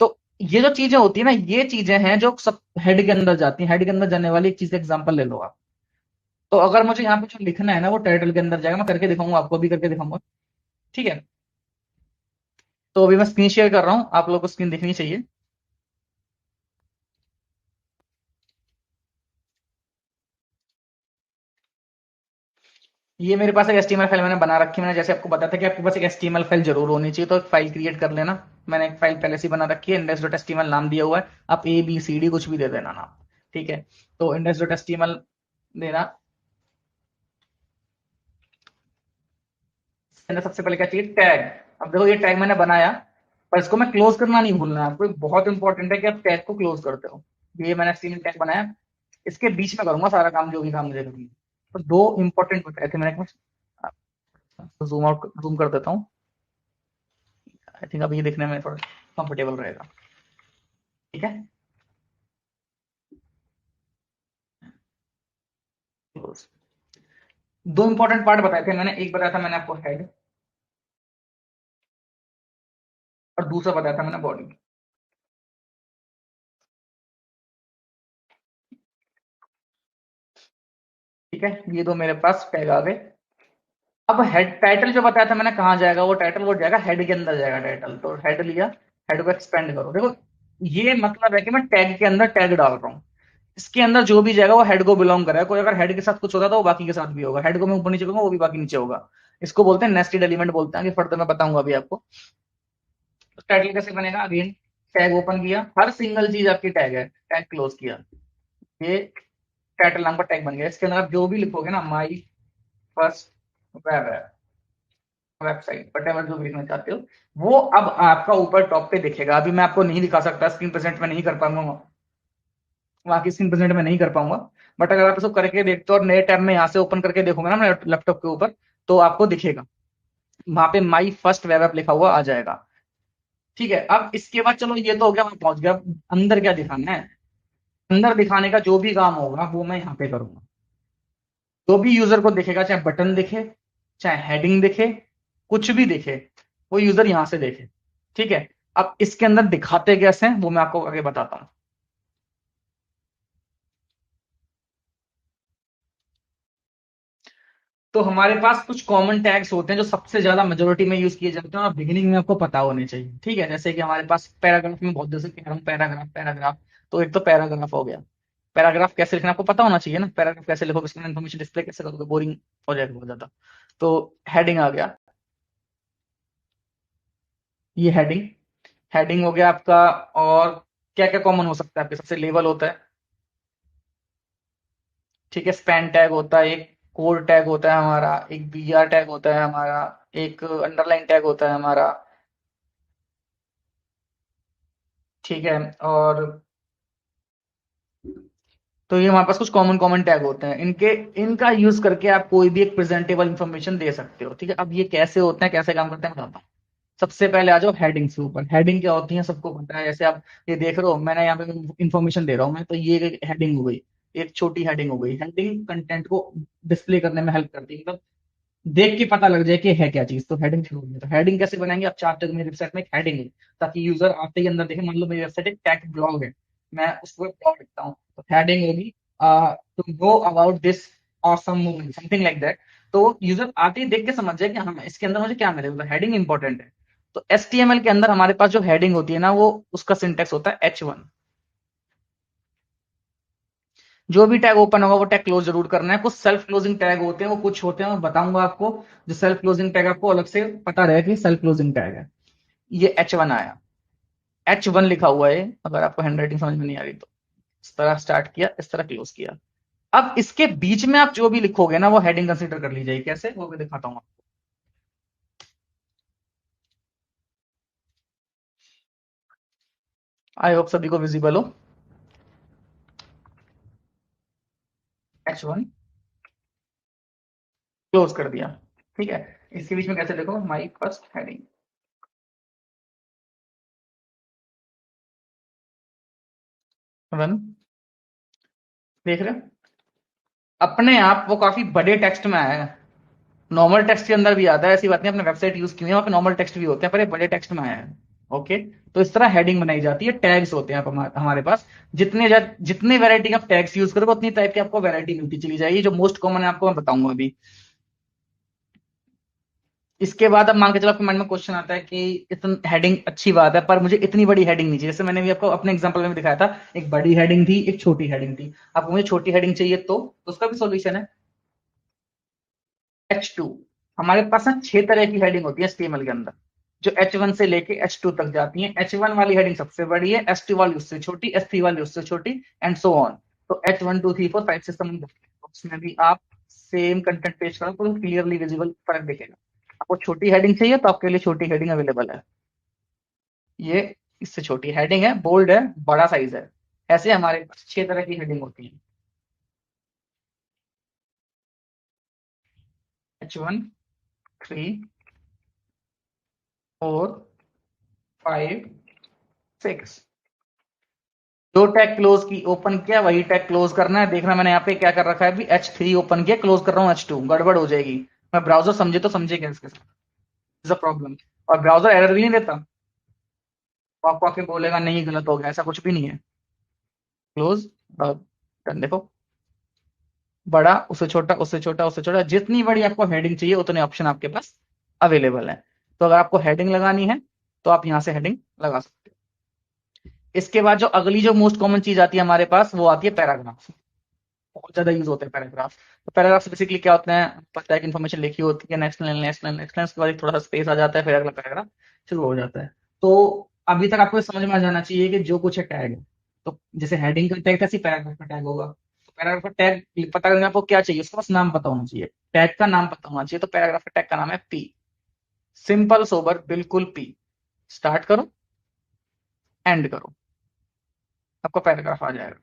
तो ये जो चीजें होती है ना, ये चीजें हैं जो सब हेड के अंदर जाती हैं। हेड के अंदर जाने वाली एक चीज का एग्जाम्पल ले लो आप। तो अगर मुझे यहाँ पे जो लिखना है ना वो टाइटल के अंदर जाएगा, मैं करके दिखाऊंगा आपको, भी करके दिखाऊंगा। ठीक है, तो अभी मैं स्क्रीन शेयर कर रहा हूँ, आप लोग को स्क्रीन दिखनी चाहिए। ये मेरे पास एक एचटीएमएल फाइल मैंने बना रखी है। मैंने जैसे आपको बताया था कि आपके पास एक एचटीएमएल फाइल जरूर होनी चाहिए, तो एक फाइल क्रिएट कर लेना। मैंने एक फाइल पहले से ही बना रखी है, index.html नाम दिया हुआ है, आप ABCD कुछ भी दे देना नाम। ठीक है, तो index.html देना। मैंने सबसे पहले क्या चाहिए, टैग। अब देखो ये टैग मैंने बनाया, पर इसको मैं क्लोज करना नहीं भूलना है आपको, बहुत इंपॉर्टेंट है कि आप टैग को क्लोज करते हो। ये मैंने एचटीएमएल टैग बनाया, इसके बीच में करूंगा सारा काम, जो भी काम मुझे करना है। तो दो इंपॉर्टेंट बताए थे मैंने, जूम आउट, जूम कर देता हूँ। आई थिंक अब ये देखने में थोड़ा कंफर्टेबल रहेगा। ठीक है, दो इंपॉर्टेंट पार्ट बताए थे मैंने, एक बताया था मैंने आपको हेड, और दूसरा बताया था मैंने बॉडी। ठीक है, ये दो मेरे पास टैग आ गए। अब हेड टाइटल जो बताया था मैंने कहाँ जाएगा, वो टाइटल वो जाएगा हेड के अंदर जाएगा टाइटल। तो हेड लिया, हेड को एक्सपेंड करो। देखो ये मतलब है कि मैं टैग के अंदर टैग डाल रहा हूँ, इसके अंदर जो भी जाएगा वो हेड को बिलोंग करेगा। कोई अगर हेड के साथ कुछ होता है तो वो बाकी के साथ भी होगा, हेड को मैं ऊपर नीचे करूंगा वो भी बाकी नीचे होगा। इसको बोलते हैं नेस्टेड एलिमेंट बोलते हैं, आगे फर्दर मैं बताऊंगा अभी आपको। तो टाइटल कैसे बनेगा, अगेन टैग ओपन किया, हर सिंगल चीज आपकी टैग है, टैग क्लोज किया, ये टाइटल नाम का टैग बन गया। इसके अंदर आप जो भी लिखोगे ना, माई फर्स्ट वेब है, वेबसाइट वटेवर जो भी लिखना चाहते हो, वो अब आपका ऊपर टॉप पे दिखेगा। अभी मैं आपको नहीं दिखा सकता, स्क्रीन प्रेजेंट में नहीं कर पाऊंगा, वहां की स्क्रीन प्रेजेंट में नहीं कर पाऊंगा। बट अगर आप इसको करके देखते हो और नए टैब में यहाँ से ओपन करके देखोगे ना मेरे लैपटॉप के ऊपर, तो आपको दिखेगा, वहां पे माई फर्स्ट वेब ऐप लिखा हुआ आ जाएगा। ठीक है, अब इसके बाद चलो ये तो हो गया, मैं पहुंच गया। अब अंदर क्या दिखाना है, अंदर दिखाने का जो भी काम होगा वो मैं यहाँ पे करूंगा। जो भी यूजर को दिखेगा, चाहे बटन दिखे, चाहे हेडिंग दिखे, कुछ भी दिखे, वो यूजर यहां से देखे। ठीक है, अब इसके अंदर दिखाते कैसे हैं वो मैं आपको आगे बताता हूँ। तो हमारे पास कुछ कॉमन टैग्स होते हैं जो सबसे ज्यादा मेजोरिटी में यूज किए जाते हैं और बिगिनिंग में आपको पता होने चाहिए। ठीक है, जैसे कि हमारे पास पैराग्राफ में बहुत जैसे कह रहा हूँ, पैराग्राफ पैराग्राफ। तो एक तो पैराग्राफ हो गया, पैराग्राफ कैसे लिखना आपको पता होना चाहिए ना, पैराग्राफ कैसे लिखोगे, इसमें इन्फॉर्मेशन डिस्प्ले कैसे करोगे, बोरिंग हो जाएगा बहुत ज्यादा। तो हेडिंग आ गया, ये हेडिंग, हेडिंग हो गया आपका। और क्या क्या कॉमन हो सकता है आपके, सबसे लेवल होता है, ठीक है, स्पैन टैग होता है, एक कोड टैग होता है हमारा, एक बीआर टैग होता है हमारा, एक अंडरलाइन टैग होता है हमारा। ठीक है, और तो ये हमारे पास कुछ कॉमन कॉमन टैग होते हैं, इनके इनका यूज करके आप कोई भी एक प्रेजेंटेबल इंफॉर्मेशन दे सकते हो। ठीक है, अब ये कैसे होते हैं, कैसे काम करते हैं बताता हूँ। सबसे पहले आ जाओ हेडिंग के ऊपर। हेडिंग क्या होती है सबको पता है, जैसे आप ये देख रहे हो, मैंने यहाँ पे इंफॉर्मेशन दे रहा हूँ मैं, तो ये एक हेडिंग हो गई, एक छोटी हेडिंग हो गई। हेडिंग कंटेंट को डिस्प्ले करने में हेल्प करती है, मतलब देख के पता लग जाए कि है क्या चीज, तो हेडिंग जरूरी है। तो हेडिंग कैसे बनाएंगे, आप चाहते हो मेरी वेबसाइट में एक हेडिंग है, ताकि यूजर आते ही अंदर देखे, मान लो मेरी वेबसाइट एक टेक ब्लॉग है, मैं उस पर ब्लॉग लिखता हूँ, तो हेडिंग होगी to go about this awesome movie, something like that. तो यूजर आते ही देख के समझ जाए कि हाँ इसके अंदर मुझे क्या मिलेगा, तो हेडिंग इंपॉर्टेंट है। तो एचटीएमएल के अंदर हमारे पास जो हेडिंग होती है ना, वो उसका सिंटेक्स होता है H1। जो भी टैग ओपन होगा वो टैग क्लोज जरूर करना है। कुछ सेल्फ क्लोजिंग टैग होते हैं, वो कुछ होते हैं, मैं बताऊंगा आपको, जो सेल्फ क्लोजिंग टैग आपको अलग से पता रहे कि सेल्फ क्लोजिंग टैग है। ये H1 आया, H1 लिखा हुआ है, अगर आपको हैंडराइटिंग समझ में नहीं आ रही तो इस तरह स्टार्ट किया, इस तरह क्लोज किया। अब इसके बीच में आप जो भी लिखोगे ना वो हेडिंग कंसिडर कर ली जाएगी। कैसे, वो मैं दिखाता हूँ। आई होप सभी को विजिबल हो। H1 क्लोज कर दिया। ठीक है, इसके बीच में कैसे लिखो, माई फर्स्ट हेडिंग, रन। देख रहे हो, अपने आप वो काफी बड़े टेक्स्ट में आया है। नॉर्मल टेक्स्ट के अंदर भी आता है, ऐसी बात नहीं, अपने वेबसाइट यूज की है वहाँ पे नॉर्मल टेक्स्ट भी होते हैं, पर ये बड़े टेक्स्ट में आया है। ओके, तो इस तरह हेडिंग बनाई जाती है, टैग्स होते हैं हमारे पास। जितने वैरायटी ऑफ टैग्स यूज करोगे उतनी टाइप की आपको वैरायटी मिलती चली जाएगी। जो मोस्ट कॉमन है आपको मैं बताऊंगा अभी। इसके बाद अब मान के चलो आपके माइंड में क्वेश्चन आता है कि इतनी हेडिंग अच्छी बात है, पर मुझे इतनी बड़ी हेडिंग नहीं चाहिए। जैसे मैंने भी आपको अपने एग्जांपल में भी दिखाया था, एक बड़ी हेडिंग थी, एक छोटी हेडिंग थी। अब मुझे छोटी हेडिंग चाहिए, तो उसका भी सोल्यूशन है H2। हमारे पास ना 6 तरह की हेडिंग होती है HTML के अंदर, जो H1 से लेके H2 तक जाती है। H1 वाली हेडिंग सबसे बड़ी है, H2 वाली उससे छोटी, H3 वाली उससे छोटी, एंड सो ऑन। तो H1 2 3 4 5 सिस्टम, उसमें भी आप सेम कंटेंट पेज करो तो क्लियरली विजिबल फर्क दिखेगा। आपको छोटी हेडिंग चाहिए तो आपके लिए छोटी हेडिंग अवेलेबल है। ये इससे छोटी हेडिंग है, बोल्ड है, बड़ा साइज है। ऐसे हमारे पास 6 तरह की हेडिंग होती है, H1 3 4 5 6। जो टैग क्लोज की ओपन किया वही टैग क्लोज करना है। देखना मैंने यहाँ पे क्या कर रखा है, अभी H3 ओपन किया, क्लोज कर रहा हूँ H2, गड़बड़ हो जाएगी। मैं ब्राउजर समझे तो समझे क्या इसके साथ, इज अ प्रॉब्लम। और ब्राउजर एरर भी नहीं देता, वो आपको आके बोलेगा नहीं गलत हो गया, ऐसा कुछ भी नहीं है। Close, done. देखो बड़ा, उससे छोटा, उससे छोटा, उससे छोटा, जितनी बड़ी आपको हेडिंग चाहिए उतने ऑप्शन आपके पास अवेलेबल है। तो अगर आपको हेडिंग लगानी है तो आप यहाँ से हेडिंग लगा सकते हो। इसके बाद जो अगली जो मोस्ट कॉमन चीज आती है हमारे पास, वो आती है पैराग्राफ। बहुत ज्यादा यूज होते हैं पैराग्राफ। तो पैराग्राफ बेसिकली क्या होते हैं, पता है कि इन्फॉर्मेशन लिखी होती है, next line, next line, next line, उसके बाद एक थोड़ा सा स्पेस आ जाता है, फिर अगला पैराग्राफ शुरू हो जाता है। तो अभी तक आपको समझ में आ जाना चाहिए कि जो कुछ है टैग है। तो जैसे हेडिंग का टैग था, पैराग्राफ का टैग होगा। तो पैराग्राफ का टैग पता करने आपको क्या चाहिए, उसका बस नाम पता होना चाहिए, टैग का नाम पता होना चाहिए। तो पैराग्राफ का टैग का नाम है पी। सिंपल सोबर बिल्कुल पी। स्टार्ट करो, एंड करो, आपका पैराग्राफ आ जाएगा।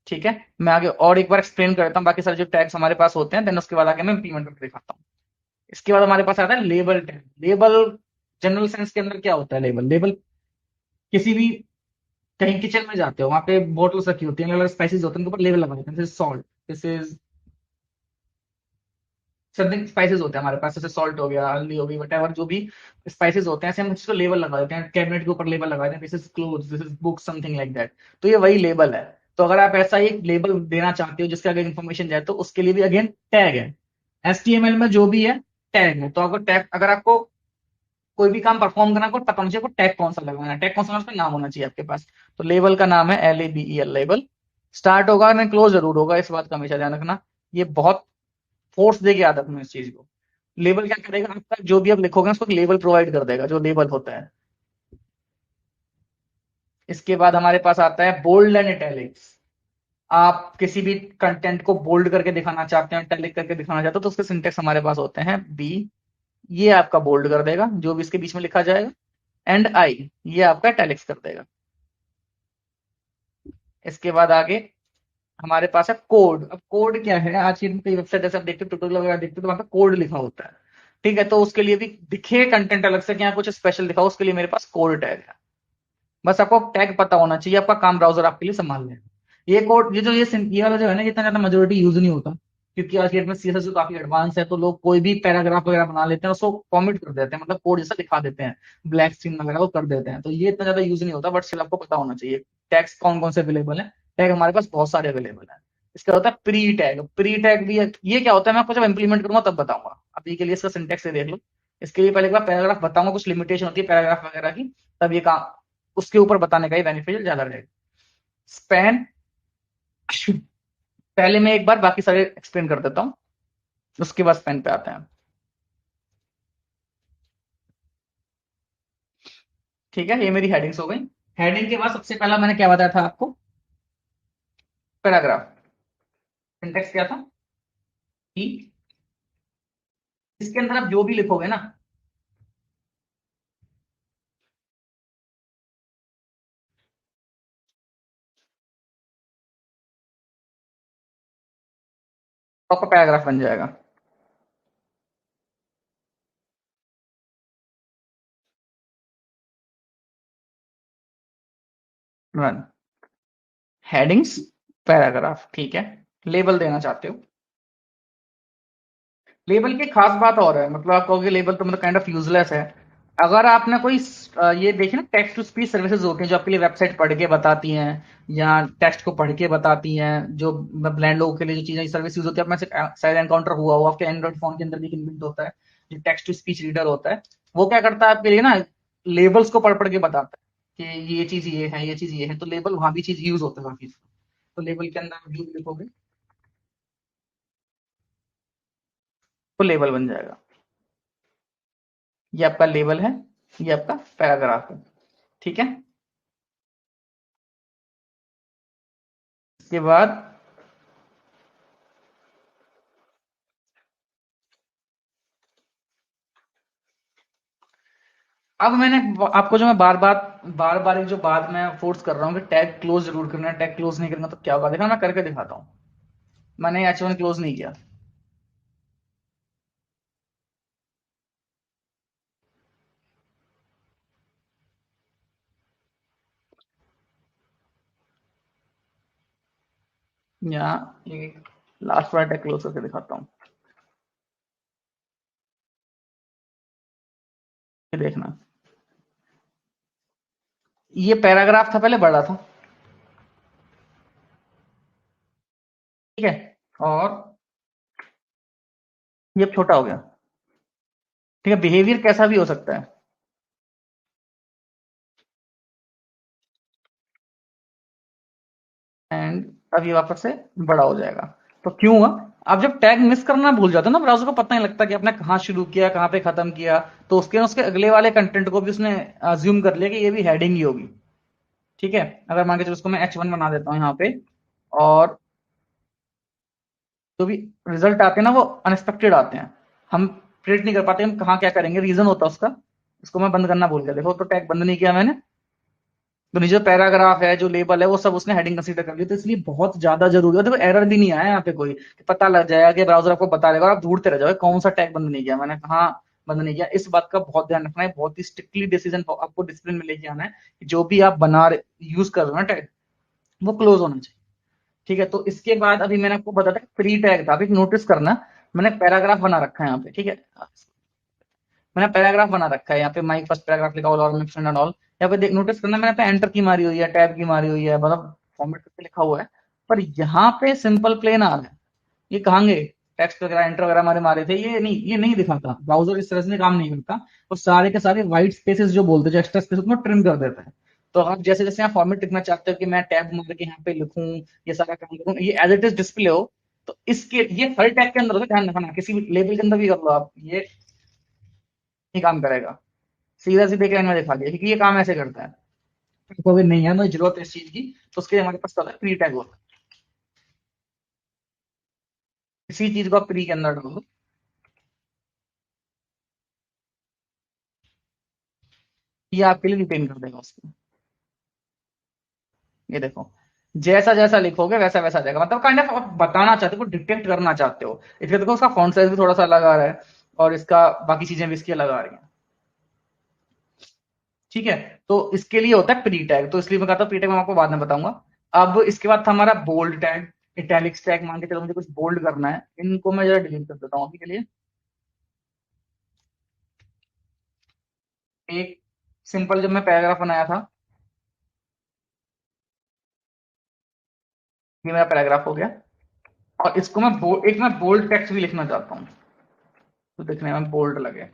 ठीक है, मैं आगे और एक बार एक्सप्लेन करता हूँ बाकी सारे जो टैग्स हमारे पास होते हैं, देन उसके बाद आगे मैं इंप्लीमेंट करके दिखाता हूँ। इसके बाद हमारे पास आता है label tag. Label general sense के अंदर क्या होता है, लेबल, लेबल किसी भी, कहीं किचन में जाते हो, वहां पे बोटल्स रखी होती है, अलग अलग स्पाइसेस होते हैं, उनके ऊपर लेबल लगा देते हैं, this is salt, this is certain spices होते हैं हमारे पास, जैसे सॉल्ट हो गया, हल्दी हो गई, वट जो भी स्पाइसेस होते हैं, ऐसे हम उसको लेबल लगा देते हैं, कैबिनेट के ऊपर लेबल लगा देते हैं, this is clothes, this is book, something like that. तो ये वही लेबल है। तो अगर आप ऐसा एक लेबल देना चाहते हो जिसके आगे इन्फॉर्मेशन जाए, तो उसके लिए भी अगेन टैग है। एचटीएमएल में जो भी है टैग है। तो अगर टैग, अगर आपको कोई भी काम परफॉर्म करना, आपको पता होना चाहिए आपको टैग कौन सा लगाना है, टैग कौन सा लगाना है, उसका नाम होना चाहिए आपके पास। तो लेबल का नाम है LABEL, लेबल। स्टार्ट होगा ना क्लोज जरूर होगा, इस बात का हमेशा ध्यान रखना। ये बहुत फोर्स देके याद रखना इस चीज को। लेबल क्या करेगा, आपका जो भी आप लिखोगे ना, उसको लेबल प्रोवाइड कर देगा, जो लेबल होता है। इसके बाद हमारे पास आता है बोल्ड एंड इटैलिक्स। आप किसी भी कंटेंट को बोल्ड करके दिखाना चाहते हैं, इटैलिक करके दिखाना चाहते हो, तो उसके सिंटेक्स हमारे पास होते हैं बी, ये आपका बोल्ड कर देगा जो भी इसके बीच में लिखा जाएगा, एंड आई, ये आपका इटैलिक्स कर देगा। इसके बाद आगे हमारे पास है कोड। अब कोड क्या है, आज की कई वेबसाइट जैसे आप देखते हो, ट्यूटोरियल वगैरह देखते हो, तो वहां पे कोड लिखा होता है। ठीक है, तो उसके लिए भी दिखे कंटेंट अलग से कि यहाँ कुछ स्पेशल दिखाओ, उसके लिए मेरे पास कोड टैग है। बस आपको टैग पता होना चाहिए, आपका काम ब्राउजर आपके लिए संभाल लेगा। ये कोड, ये वाला जो है ना, ये इतना ज्यादा मेजोरिटी यूज नहीं होता, क्योंकि आज की डेट में CSS जो काफी एडवांस है, तो लोग कोई भी पैराग्राफ वगैरह बना लेते हैं, उसको फॉर्मेट कर देते हैं, मतलब कोड जैसा दिखा देते हैं, ब्लैक स्क्रीन वगैरह वो कर देते हैं। तो ये इतना ज्यादा यूज नहीं होता, बट स्टिल आपको पता होना चाहिए टैग्स कौन कौन से अवेलेबल है। टैग हमारे पास बहुत सारे अवेलेबल है। इसका होता है प्री टैग। प्री टैग भी ये क्या होता है, मैं आपको जब इंप्लीमेंट करूंगा तब बताऊंगा, अभी के लिए इसका सिंटेक्स से देख लो। इसके लिए पहले एक बार पैराग्राफ बताऊंगा, कुछ लिमिटेशन होती है पैराग्राफ वगैरह की, तब ये काम, उसके ऊपर बताने का ही बेनिफिशियल ज्यादा रहेगा। स्पैन, पहले मैं एक बार बाकी सारे एक्सप्लेन कर देता हूँ, उसके बाद स्पैन पे आते हैं। ठीक है, ये मेरी हेडिंग्स हो गई। हेडिंग के बाद सबसे पहला मैंने क्या बताया था आपको, पैराग्राफ। सिंटेक्स क्या था कि इसके अंदर आप जो भी लिखोगे ना, तो आपका पैराग्राफ बन जाएगा। Run, headings, paragraph. ठीक है, लेबल देना चाहते हो। लेबल की खास बात और है, मतलब आप कहोगे लेबल तो मतलब काइंड ऑफ यूजलेस है। अगर आपने कोई ये देखिए ना, टेक्स्ट टू स्पीच सर्विसेज होती हैं जो आपके लिए वेबसाइट पढ़ के बताती हैं, या टेक्स्ट को पढ़ के बताती हैं, जो ब्लाइंड लोगों के लिए जो चीजें सर्विस यूज होती है, आप में से शायद एनकाउंटर हुआ हो, आपके एंड्रॉइड फोन के अंदर भी इनबिल्ट होता है, जो टेक्स्ट टू स्पीच रीडर होता है। वो क्या करता है आपके लिए ना, लेबल्स को पढ़ पढ़ के बताता है कि ये चीज ये है, ये चीज ये है, तो लेबल वहां भी चीज यूज होता है काफी। तो लेबल के अंदर आप जो भी लिखोगे वो लेबल बन जाएगा। ये आपका लेबल है, ये आपका पैराग्राफ है। ठीक है, इसके बाद अब मैंने आपको जो मैं बार बार जो बात मैं फोर्स कर रहा हूँ कि टैग क्लोज जरूर करना है, टैग क्लोज नहीं करना तो क्या होगा, देखा मैं करके दिखाता हूँ। मैंने H1 क्लोज नहीं किया, यहाँ ये लास्ट वाला टैग क्लोज करके दिखाता हूँ, ये देखना। ये पैराग्राफ था, पहले बड़ा था, ठीक है। और ये अब छोटा हो गया। ठीक है, बिहेवियर कैसा भी हो सकता है। एंड अब ये वापस से बड़ा हो जाएगा। तो क्यों हुआ? आप जब टैग मिस करना भूल जाते हो ना, ब्राउज़र को पता नहीं लगता कि आपने कहाँ शुरू किया, कहाँ पे खत्म किया, तो उसके अगले वाले कंटेंट को भी उसने अज़्यूम कर लिया कि ये भी हेडिंग ही होगी। ठीक है? अगर मान के चलो उसको मैं H1 बना देता हूँ यहाँ पे, और जो भी रिजल्ट आते हैं ना वो अनएक्सपेक्टेड आते हैं। हम प्रेडिक्ट नहीं कर पाते हम कहाँ क्या करेंगे, रीज़न होता है उसका। इसको मैं बंद करना भूल गया, देखो तो टैग बंद नहीं किया मैंने। तो नीचे पैराग्राफ है, जो लेबल है, वो सब उसने हेडिंग कंसीडर कर लिया, तो इसलिए बहुत ज्यादा जरूरी है। देखो एरर भी नहीं आया यहाँ पे कोई, कि पता लग जाएगा कि ब्राउजर आपको बता देगा और आप ढूंढते रह जाओगे कौन सा टैग बंद नहीं किया मैंने, कहाँ बंद नहीं किया। इस बात का बहुत ध्यान रखना है, बहुत ही स्ट्रिक्टली डिसीजन आपको डिसिप्लिन में लेके आना है कि जो भी आप बना रहे यूज कर रहे हो ना टैग, वो क्लोज होना चाहिए। ठीक है, तो इसके बाद अभी मैंने आपको बताया था प्री टैग था। अभी नोटिस करना, मैंने पैराग्राफ बना रखा है यहाँ पे। ठीक है, मैंने पैराग्राफ बना रखा है यहाँ पे, माई फर्स्ट पैराग्राफ लिखा हुआ और एंड ऑल। यहाँ पे देख नोटिस करना, मैंने पे एंटर की मारी हुई है, टैब की मारी हुई है, मतलब फॉर्मेट करके लिखा हुआ है। पर यहाँ पे सिंपल प्लेन आ रहा है। ये कहाँ गए? टेक्स्ट वगैरह एंटर वगैरह हमारे मारे थे, ये नहीं दिखाता ब्राउजर, इस तरह से काम नहीं करता। और सारे के सारे व्हाइट स्पेसेस जो बोलते हैं, जो एक्स्ट्रा स्पेस, उसको ट्रिम कर देता है। तो आप जैसे जैसे यहाँ फॉर्मेट लिखना चाहते हो कि मैं टैब मार के यहाँ पे लिखूं, ये सारा काम करूं, ये एज इट इज डिस्प्ले हो, तो इसके ये हर टैग के अंदर होता है, ध्यान रखना। किसी भी लेबल के अंदर भी कर लो आप, ये नहीं काम करेगा। सीधा सीधे लाइन में दिखा दिया, क्योंकि ये काम ऐसे करता है। आपको अगर नहीं है मुझे जरूरत है इस चीज की, तो उसके लिए हमारे पास होता है प्री टैग होता है। इसी चीज को आप प्री के अंदर डाल दो, ये आपके लिए रिटेन कर देगा उसको। ये देखो, जैसा जैसा लिखोगे वैसा वैसा आ जाएगा। मतलब काइंड ऑफ आप बताना चाहते हो, डिटेक्ट करना चाहते हो। इसलिए देखो उसका फॉन्ट साइज भी थोड़ा सा अलग आ रहा है, और इसका बाकी चीजें भी इसकी अलग आ रही हैं। ठीक है, तो इसके लिए होता है प्री टैग, तो इसलिए मैं कहता हूँ प्री टैग मैं आपको बाद में बताऊंगा। अब इसके बाद था हमारा बोल्ड टैग, इटैलिक्स टैग। मान के चलो मुझे कुछ बोल्ड करना है, इनको मैं जरा डिलीट कर देता हूँ अभी के लिए। एक सिंपल जब मैं पैराग्राफ बनाया था, ये मेरा पैराग्राफ हो गया। और इसको मैं एक मैं बोल्ड टेक्स्ट भी लिखना चाहता हूँ, तो दिखने में बोल्ड लगे।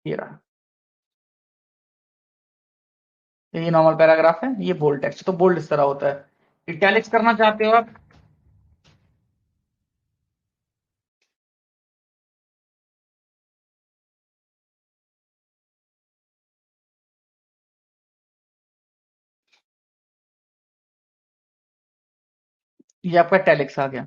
ये रहा, ये नॉर्मल पैराग्राफ है, ये बोल्ड टेक्स्ट। तो बोल्ड इस तरह होता है। इटैलिक्स करना चाहते हो आप, ये आपका इटैलिक्स आ गया।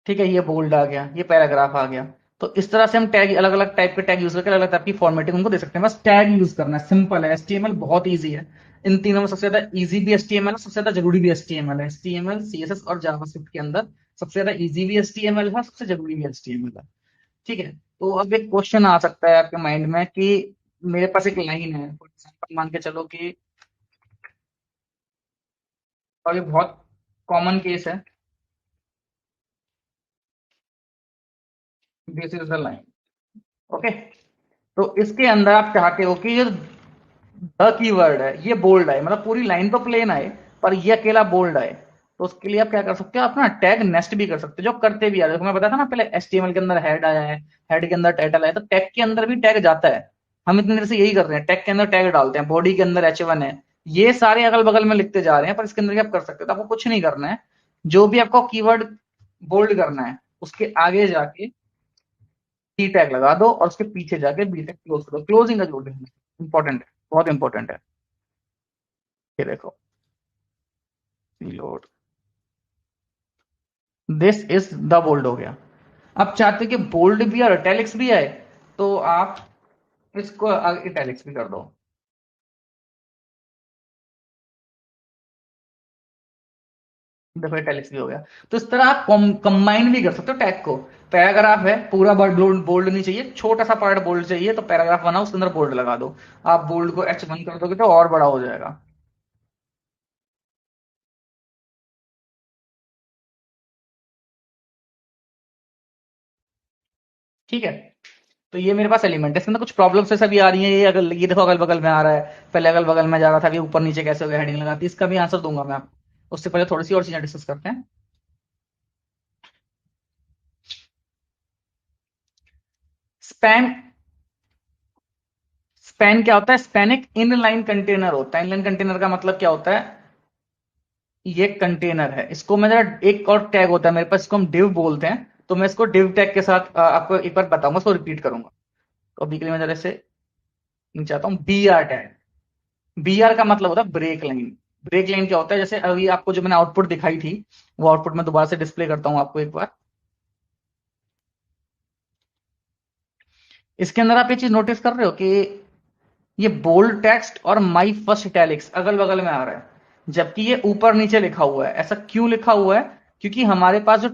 ठीक है, ये बोल्ड आ गया, ये पैराग्राफ आ गया। तो इस तरह से हम टैग, अलग अलग टाइप के टैग यूज करके अलग अलग टाइप की फॉर्मेटिंग उनको दे सकते हैं। बस टैग यूज करना है, सिंपल है। एचटीएमएल बहुत ईजी है। इन तीनों में सबसे ज्यादा ईजी भी एचटीएमएल है, सबसे ज्यादा जरूरी भी एचटीएमएल है। एचटीएमएल, सीएसएस और जावास्क्रिप्ट के अंदर सबसे ज्यादा ईजी भी एचटीएमएल है, सबसे जरूरी भी एचटीएमएल है। ठीक है, तो अब एक क्वेश्चन आ सकता है आपके माइंड में कि मेरे पास एक लाइन है, फॉर एग्जाम्पल मान के चलो कि, और ये बहुत कॉमन केस है, this is the line. Okay, तो इसके अंदर आप चाहते हो कि जो द कीवर्ड है ये बोल्ड आए, मतलब पूरी लाइन तो प्लेन आए, पर ये अकेला बोल्ड आए। तो उसके लिए आप क्या कर सकते हो, आप ना टैग नेस्ट भी कर सकते हो, जो करते भी आ रहे हो। मैं बताया था ना पहले, एचटीएमएल के अंदर हेड आया है, हेड के अंदर टाइटल आया, तो टैग के अंदर भी टैग जाता है। हम इतनी देर से यही कर रहे हैं, टैग के अंदर टैग डालते हैं, बॉडी के अंदर H1 है, ये सारे अगल बगल में लिखते जा रहे हैं। पर इसके अंदर भी आप कर सकते हो, तो आपको कुछ नहीं करना है। जो भी आपको कीवर्ड बोल्ड करना है, उसके आगे जाके टी टैग लगा दो, और उसके पीछे जाके बी टैग क्लोज करो। क्लोजिंग का जोड़ देना इंपॉर्टेंट है, बहुत इंपॉर्टेंट है। ये देखो, reload, this is the bold हो गया। अब चाहते कि बोल्ड भी और इटैलिक्स भी आए, तो आप इसको इटैलिक्स भी कर दो। देखो इटैलिक्स भी हो गया। तो इस तरह आप कंबाइन भी कर सकते हो टैग को। पैराग्राफ है, पूरा बोल्ड बोल्ड नहीं चाहिए, छोटा सा पार्ट बोल्ड चाहिए, तो पैराग्राफ बनाओ, उसके अंदर बोल्ड लगा दो। आप बोल्ड को H1 कर दोगे तो और बड़ा हो जाएगा। ठीक है, तो ये मेरे पास एलिमेंट है, इसके अंदर कुछ प्रॉब्लम्स ऐसा भी आ रही है। ये देखो अगल बगल में आ रहा है, पहले अगल बगल में जा रहा था, अभी ऊपर नीचे कैसे हो गया, हेडिंग लगाती, इसका भी आंसर दूंगा मैं आपको। उससे पहले थोड़ी सी और चीजें डिस्कस करते हैं। स्पैन, स्पैन क्या होता है? स्पैन एक इनलाइन कंटेनर होता है। इनलाइन कंटेनर का मतलब क्या होता है? ये कंटेनर है, इसको मैं जरा, एक और टैग होता है मेरे पास, इसको हम डिव बोलते हैं। तो मैं इसको डिव टैग के साथ आपको एक बार बताऊंगा, उसको रिपीट करूंगा। तो अभी के लिए मैं जरा से चाहता हूँ B R tag. B R का मतलब होता है ब्रेक लाइन। ब्रेक लाइन क्या होता है? जैसे अभी आपको जो मैंने आउटपुट दिखाई थी, वो आउटपुट मैं दोबारा से डिस्प्ले करता हूँ आपको एक बार। इसके अंदर आप ये चीज नोटिस कर रहे हो कि ये बोल्ड टेक्स्ट और माई फर्स्ट इटैलिक्स अगल बगल में आ रहा है, जबकि ये ऊपर नीचे लिखा हुआ है। ऐसा क्यों लिखा हुआ है? क्योंकि हमारे पास जो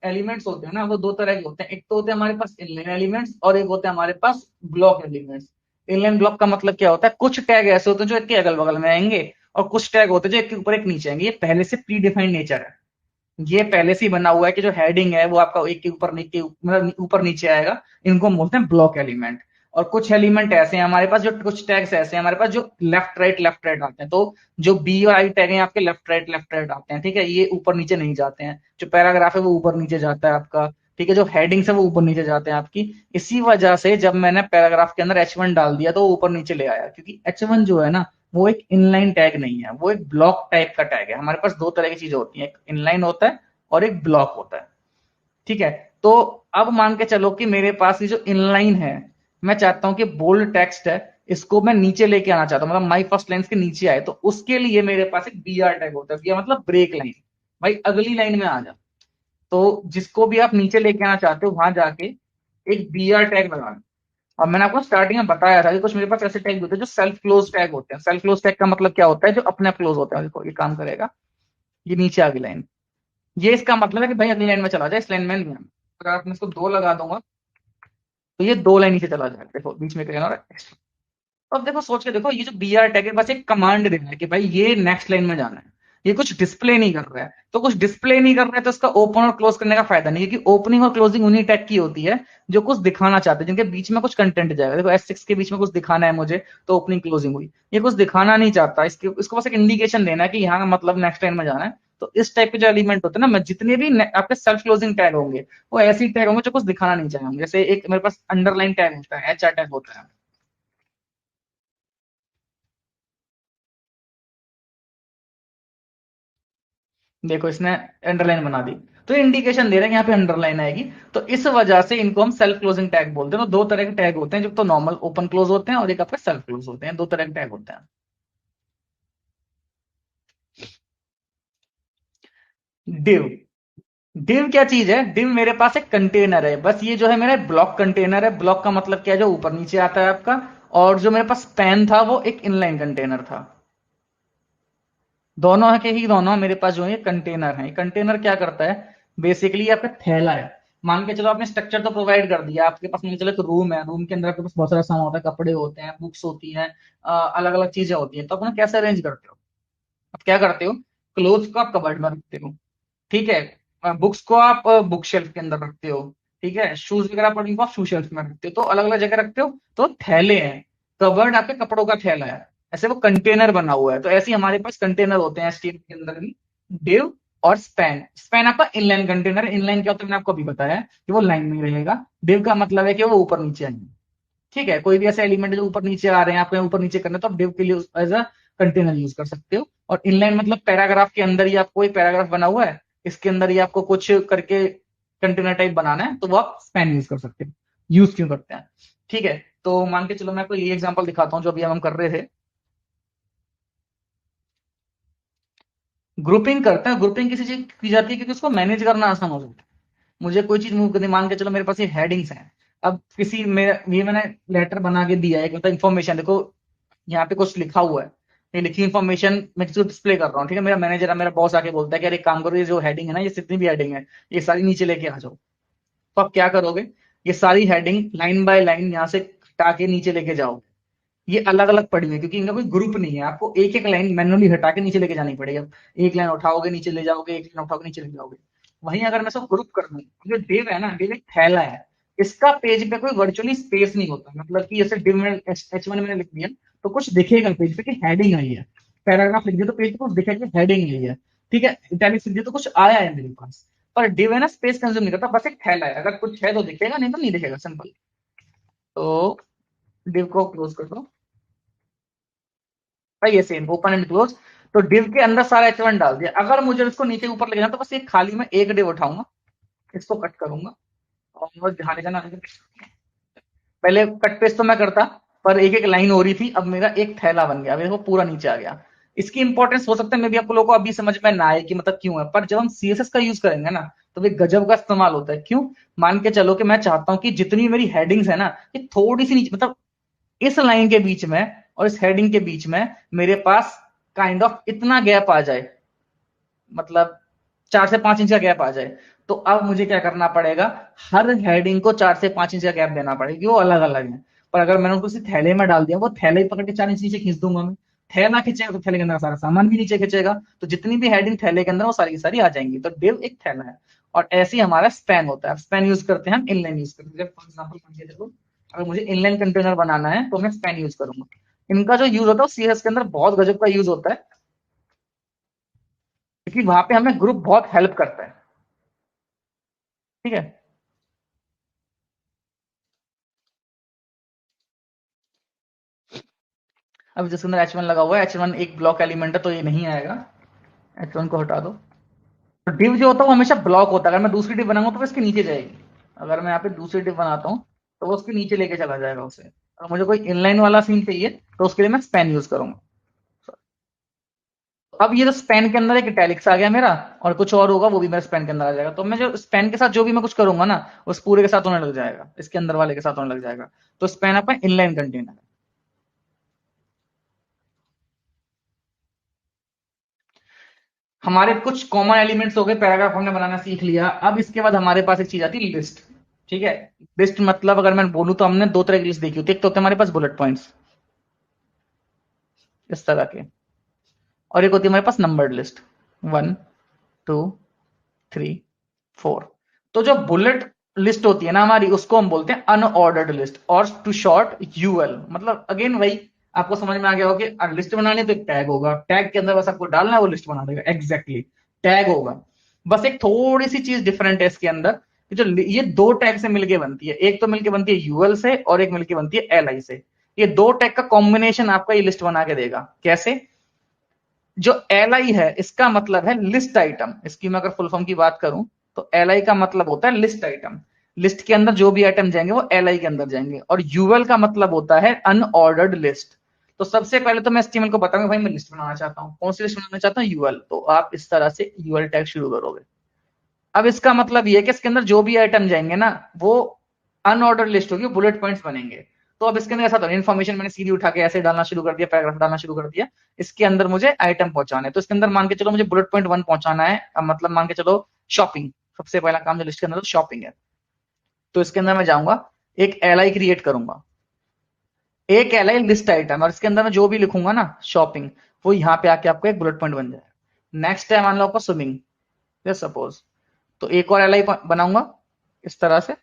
एलिमेंट्स होते हैं ना, वो दो तरह के होते हैं। एक तो होते हैं हमारे पास इनलाइन एलिमेंट्स, और एक होते हैं हमारे पास ब्लॉक एलिमेंट्स। इनलाइन ब्लॉक का मतलब क्या होता है? कुछ टैग ऐसे होते हैं जो एक के अगल बगल में आएंगे, और कुछ टैग होते हैं जो एक के ऊपर एक नीचे आएंगे। ये पहले से प्री डिफाइंड नेचर है। ये पहले से ही बना हुआ है कि जो हेडिंग है वो आपका एक के ऊपर मतलब ऊपर नीचे आएगा। इनको हम बोलते हैं ब्लॉक एलिमेंट। और कुछ एलिमेंट ऐसे हैं हमारे पास, जो कुछ टैग्स ऐसे हैं हमारे पास जो लेफ्ट राइट आते हैं। तो जो बी और आई टैग हैं आपके लेफ्ट राइट आते हैं, ठीक है। ये ऊपर नीचे नहीं जाते हैं। जो पैराग्राफ है वो ऊपर नीचे जाता है आपका, ठीक है। जो हेडिंग्स है वो ऊपर नीचे जाते हैं आपकी। इसी वजह से जब मैंने पैराग्राफ के अंदर H1 डाल दिया तो वो ऊपर नीचे ले आया, क्योंकि H1 जो है ना, वो एक इनलाइन टैग नहीं है, वो एक ब्लॉक टाइप का टैग है। हमारे पास दो तरह की चीजें होती हैं, एक इनलाइन होता है और एक ब्लॉक होता है, ठीक है। तो अब मान के चलो कि मेरे पास ये जो इनलाइन है, मैं चाहता हूं कि बोल्ड टेक्स्ट है, इसको मैं नीचे लेके आना चाहता हूं, मतलब माई फर्स्ट लाइन के नीचे आए। तो उसके लिए मेरे पास एक बी आर टैग होता है। बी मतलब ब्रेक लाइन, भाई अगली लाइन में आ जा। तो जिसको भी आप नीचे लेके आना चाहते हो, वहां जाके एक बी आर टैग लगाना। और मैंने आपको स्टार्टिंग में बताया था कि कुछ मेरे पास ऐसे टैग होते हैं जो सेल्फ क्लोज टैग होते हैं। सेल्फ क्लोज टैग का मतलब क्या होता है? जो अपने आप क्लोज होता है। देखो ये काम करेगा, ये नीचे आ गई लाइन, ये इसका मतलब है कि भाई अगली लाइन में चला जाए, इस लाइन में नहीं आना। अगर आप मैं इसको दो लगा दूंगा तो ये दो लाइन नीचे चला जाएगा। देखो बीच में कहीं और एक्स्ट्रा। तो अब देखो सोच के देखो, ये जो बी आर टैग है बस एक कमांड दे रहा है कि भाई ये नेक्स्ट लाइन में जाना है। ये कुछ डिस्प्ले नहीं कर रहा है। तो कुछ डिस्प्ले नहीं कर रहा है तो इसका ओपन और क्लोज करने का फायदा नहीं है, क्योंकि ओपनिंग और क्लोजिंग उन्हीं टैग की होती है जो कुछ दिखाना चाहते हैं, जिनके बीच में कुछ कंटेंट जाएगा। देखो S6 के बीच में कुछ दिखाना है मुझे, तो ओपनिंग क्लोजिंग हुई। ये कुछ दिखाना नहीं चाहता, इसके इसको बस एक इंडिकेशन देना है कि यहाँ का मतलब नेक्स्ट लाइन में जाना है। तो इस टाइप के जो एलिमेंट होते हैं ना, मैं जितने भी आपके सेल्फ क्लोजिंग टैग होंगे, वो ऐसे ही टैग होंगे जो कुछ दिखाना नहीं चाहेंगे। जैसे एक मेरे पास अंडरलाइन टैग होता है, HR टैग होता है। देखो इसने अंडरलाइन बना दी, तो इंडिकेशन दे रहे हैं कि यहाँ पे अंडरलाइन आएगी। तो इस वजह से इनको हम सेल्फ क्लोजिंग टैग बोलते हैं। तो दो तरह के टैग होते हैं, जो तो नॉर्मल ओपन क्लोज होते हैं और एक आपके सेल्फ क्लोज होते हैं। दो तरह के टैग होते हैं। डिव, डिव क्या चीज है? डिव मेरे पास एक कंटेनर है, बस ये जो है मेरा ब्लॉक कंटेनर है। ब्लॉक का मतलब क्या है? जो ऊपर नीचे आता है आपका। और जो मेरे पास पैन था वो एक इनलाइन कंटेनर था। दोनों है के ही दोनों मेरे पास जो है कंटेनर है। कंटेनर क्या करता है? बेसिकली आपका थैला है। मान के चलो आपने स्ट्रक्चर तो प्रोवाइड कर दिया, आपके पास मान के चलो एक रूम है, रूम के अंदर आपके पास बहुत सारा सामान होता है, कपड़े होते हैं, बुक्स होती हैं, अलग अलग चीजें होती हैं। तो आप उन्हें कैसे अरेंज करते हो? आप क्या करते हो? क्लोथ को आप कबर्ड में रखते हो, ठीक है। बुक्स को आप बुक शेल्फ के अंदर रखते हो, ठीक है। शूज वगैरह पड़ी को आप शू शेल्फ में रखते हो, तो अलग अलग जगह रखते हो। तो थैले हैं, कबर्ड आपके कपड़ों का थैला है, ऐसे वो कंटेनर बना हुआ है। तो ऐसे ही हमारे पास कंटेनर होते हैं एचटीएमएल के अंदर भी। डिव और स्पैन, स्पैन आपका इनलाइन कंटेनर है। इनलाइन क्या होता है मैंने आपको अभी बताया है कि वो लाइन में रहेगा। डिव का मतलब है कि वो ऊपर नीचे आएंगे, ठीक है। कोई भी ऐसे एलिमेंट जो ऊपर नीचे आ रहे हैं, आपको ऊपर नीचे करना है, तो आप डिव के लिए एज अ कंटेनर यूज कर सकते हो। और इनलाइन मतलब पैराग्राफ के अंदर ही आपको एक पैराग्राफ बना हुआ है, इसके अंदर ही आपको कुछ करके कंटेनर टाइप बनाना है, तो वो आप स्पैन यूज कर सकते हो। यूज क्यों करते हैं, ठीक है। तो मान के चलो मैं आपको ये एग्जांपल दिखाता हूँ जो अभी हम कर रहे थे। ग्रुपिंग करते हैं। ग्रुपिंग किसी चीज की जाती है क्योंकि उसको मैनेज करना आसान हो जाता है। मुझे कोई चीज मूव करनी, मान के चलो मेरे पास ये हेडिंग्स हैं। अब किसी मेरा ये मैंने लेटर बना के दिया है, मतलब इन्फॉर्मेशन देखो, यहाँ पे कुछ लिखा हुआ है, ये लिखी इन्फॉर्मेशन मैं किसी को डिस्प्ले कर रहा हूँ, ठीक है। मेरा मैनेजर है, मेरा बॉस आके बोलता है कि यार एक काम करो, ये जो हेडिंग है ना, ये जितनी भी हेडिंग है, ये सारी नीचे लेके आ जाओ। तो आप क्या करोगे? ये सारी हेडिंग लाइन बाय लाइन यहाँ से हटा के नीचे लेके जाओ। ये अलग अलग पड़ी हुई है क्योंकि इनका कोई ग्रुप नहीं है। आपको एक एक लाइन मैनुअली हटा के नीचे लेके जानी पड़ेगी। अब एक लाइन उठाओगे नीचे ले जाओगे, एक लाइन उठाओगे नीचे ले जाओगे। वहीं अगर मैं सब ग्रुप कर दूं, जो डिव है ना, डिव एक थैला है। इसका पेज पे कोई वर्चुअली स्पेस नहीं होता, मतलब कि जैसे डिव में H1 मैंने लिख दिया तो कुछ दिखेगा पेज पे कि हेडिंग आई है। पैराग्राफ लिख दिया तो पेज पे कुछ दिखेगा कि हेडिंग आई है। ठीक है, इटैलिक सिंधी तो कुछ आया है मेरे पास, पर डिव है ना स्पेस कंज्यूम नहीं करता, बस एक थैला है, अगर कुछ है तो दिखेगा, नहीं तो नहीं दिखेगा, सिंपल। तो डिव को क्लोज कर दो भाई, ये सेम ओपन एंड क्लोज। तो डिव के अंदर सारा H1 डाल दिया, अगर मुझे इसको नीचे ऊपर ले जाना तो बस एक खाली में एक डिव उठाऊंगा, इसको कट करूंगा, और ध्यान देना, पहले कट पेस्ट तो मैं करता, पर एक एक लाइन हो रही थी, अब मेरा एक थैला बन गया, मेरे को पूरा नीचे आ गया। इसकी इंपॉर्टेंस हो सकता है मे भी आप लोगों को अभी समझ में ना आए कि मतलब क्यों है, पर जब हम सीएसएस का यूज करेंगे ना, तो वे गजब का इस्तेमाल होता है। क्यों? मान के चलो कि मैं चाहता हूं कि जितनी मेरी हेडिंग्स है ना, ये थोड़ी सी नीचे, मतलब इस लाइन के बीच में और इस हेडिंग के बीच में मेरे पास काइंड ऑफ इतना गैप आ जाए, मतलब 4 से 5 इंच का गैप आ जाए। तो अब मुझे क्या करना पड़ेगा, हर हेडिंग को 4 से 5 इंच का गैप देना पड़ेगा, क्योंकि वो अलग अलग है। पर अगर मैंने उसको सिर्फ थैले में डाल दिया, वो थैले ही पकड़ के 4 इंच नीचे खींच दूंगा मैं, थैला खींचेगा तो थैले के अंदर सारा सामान भी नीचे खींचेगा, तो जितनी भी हेडिंग थैले के अंदर वो सारी की सारी आ जाएंगी। तो डिव एक थैला है। और ऐसे ही हमारा स्पैन होता है, स्पैन यूज करते हैं हम, इनलाइन यूज करते हैं। फॉर एग्जाम्पल अगर मुझे इनलाइन कंटेनर बनाना है तो मैं स्पैन यूज करूंगा। इनका जो यूज होता है सीएस के अंदर बहुत गजब का यूज होता है, क्योंकि वहां पे हमें ग्रुप बहुत हेल्प करता है। ठीक है, अब जिसके अंदर H1 लगा हुआ है, H1 एक ब्लॉक एलिमेंट है तो ये नहीं आएगा, H1 को हटा दो। तो डिव जो होता है वो हमेशा ब्लॉक होता है, अगर मैं दूसरी डिव बनाऊंगा तो वो इसके नीचे जाएगी। अगर मैं यहाँ पे दूसरी डिव बनाता हूँ तो वो उसके नीचे लेके चला जाएगा उसे। अगर मुझे कोई इनलाइन वाला सीन चाहिए तो उसके लिए मैं स्पैन यूज करूंगा। अब ये जो स्पैन के अंदर एक इटैलिक्स आ गया मेरा, और कुछ और होगा वो भी मेरा स्पैन के अंदर आ जाएगा, तो मैं जो स्पैन के साथ जो भी मैं कुछ करूंगा ना, उस पूरे के साथ होने लग जाएगा, इसके अंदर वाले के साथ होने लग जाएगा। तो स्पैन आपका इनलाइन कंटेनर है। हमारे कुछ कॉमन एलिमेंट्स हो गए, पैराग्राफ हमने बनाना सीख लिया। अब इसके बाद हमारे पास एक चीज आती है, लिस्ट। ठीक है, लिस्ट मतलब अगर मैं बोलूं तो हमने दो तरह की लिस्ट देखी होती है, एक तो होते हैं हमारे पास बुलेट पॉइंट्स इस तरह के, और एक होती है हमारे पास नंबर्ड लिस्ट, 1 2 3 4। तो जो बुलेट लिस्ट होती है ना हमारी, उसको हम बोलते हैं अनऑर्डर्ड लिस्ट, और टू शॉर्ट यूएल। मतलब अगेन वही, आपको समझ में आ गया होगा कि लिस्ट बनानी है तो एक टैग होगा, टैग के अंदर बस आपको डालना है, वो लिस्ट बना देगा, एग्जैक्टली टैग होगा। बस एक थोड़ी सी चीज डिफरेंट है इसके अंदर, कि जो ये दो टैग से मिलके बनती है, एक तो मिलके बनती है यूएल से और एक मिलके बनती है एल आई से। ये दो टैग का कॉम्बिनेशन आपका ये लिस्ट बना के देगा। कैसे? जो एल आई है इसका मतलब है लिस्ट आइटम, इसकी मैं अगर फुल फॉर्म की बात करूं तो एल आई का मतलब होता है लिस्ट आइटम। लिस्ट के अंदर जो भी आइटम जाएंगे वो एल आई के अंदर जाएंगे। और यूएल का मतलब होता है अनऑर्डर्ड लिस्ट। तो सबसे पहले तो मैं एचटीएमएल को बताऊंगा, भाई मैं लिस्ट बनाना चाहता हूँ, कौन सी लिस्ट बनाना चाहता हूँ, यूएल, तो आप इस तरह से यूएल टैग शुरू करोगे। अब इसका मतलब ये है कि इसके अंदर जो भी आइटम जाएंगे ना, वो अनऑर्डर लिस्ट होगी, बुलेट पॉइंट्स बनेंगे। तो अब इसके अंदर ऐसा तो इन्फॉर्मेशन मैंने सीधी उठा के ऐसे डालना शुरू कर दिया, पैराग्राफ डालना शुरू कर दिया। इसके अंदर मुझे आइटम पहुंचाने हैं, तो इसके अंदर मान के चलो मुझे बुलेट पॉइंट 1 पहुंचाना है, अब मतलब मान के चलो शॉपिंग, सबसे पहला काम जो लिस्ट के अंदर तो शॉपिंग है। तो इसके अंदर मैं जाऊंगा, एक एल आई क्रिएट करूंगा, एक एल आई लिस्ट आइटम, और इसके अंदर मैं जो भी लिखूंगा ना शॉपिंग, वो यहाँ पे आके आपको एक बुलेट पॉइंट बन जाएगा। नेक्स्ट है मान लो आपका स्विमिंग, सपोज, तो एक और एल आई बनाऊंगा इस तरह से,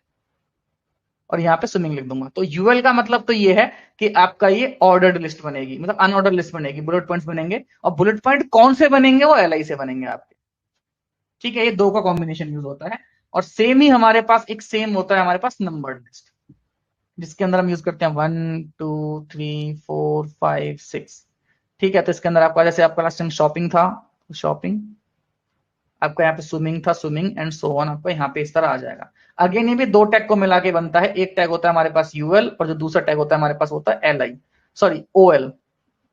और यहाँ पे स्विमिंग लिख दूंगा। तो यूएल का मतलब तो ये है कि आपका ये ऑर्डर्ड लिस्ट बनेगी, मतलब अनऑर्डर लिस्ट बनेगी, बुलेट पॉइंट्स बनेंगे, और बुलेट पॉइंट कौन से बनेंगे, वो एल आई से बनेंगे आपके। ठीक है, ये दो का कॉम्बिनेशन यूज होता है। और सेम ही हमारे पास एक सेम होता है हमारे पास नंबर्ड लिस्ट, जिसके अंदर हम यूज करते हैं 1 2 3 4 5 6। ठीक है, तो इसके अंदर आपका जैसे आपका लास्ट टाइम शॉपिंग था, शॉपिंग, आपका यहाँ पे स्विमिंग था, स्विमिंग, एंड सो ऑन, आपको यहाँ पे इस तरह आ जाएगा। अगेन ये भी दो टैग को मिला के बनता है, एक टैग होता है हमारे पास यूएल, और जो दूसरा टैग होता है हमारे पास होता है L I, sorry OL,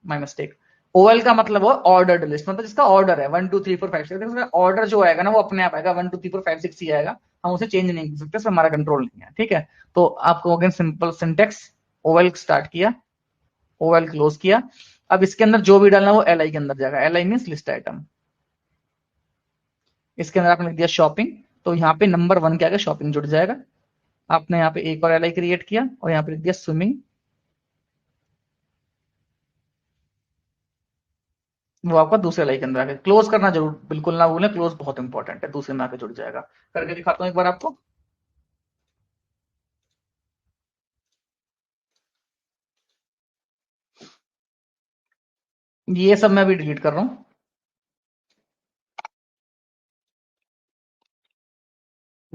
my mistake. OL का मतलब वो ऑर्डर्ड लिस्ट, मतलब जिसका ऑर्डर है 1 2 3 4 5 6, ऑर्डर जो आएगा ना वो अपने आप आएगा, 1 2 3 4 5 6 ही आएगा, हम उसे चेंज नहीं कर सकते, हमारा कंट्रोल नहीं है। ठीक है, तो आपको again simple syntax, OL start किया, ओएल क्लोज किया। अब इसके अंदर जो भी डालना वो एल आई के अंदर जाएगा, L I mean list item. इसके अंदर आपने लिख दिया शॉपिंग, तो यहाँ पे नंबर 1 के आगे शॉपिंग जुड़ जाएगा। आपने यहाँ पे एक और एल आई क्रिएट किया, और यहाँ पे लिख दिया स्विमिंग, वो आपका दूसरे एल आई के अंदर आके क्लोज करना जरूर बिल्कुल ना भूलें, क्लोज बहुत इंपॉर्टेंट है, दूसरे में आके जुड़ जाएगा। करके दिखाता हूँ एक बार आपको। ये सब मैं अभी डिलीट कर रहा हूँ।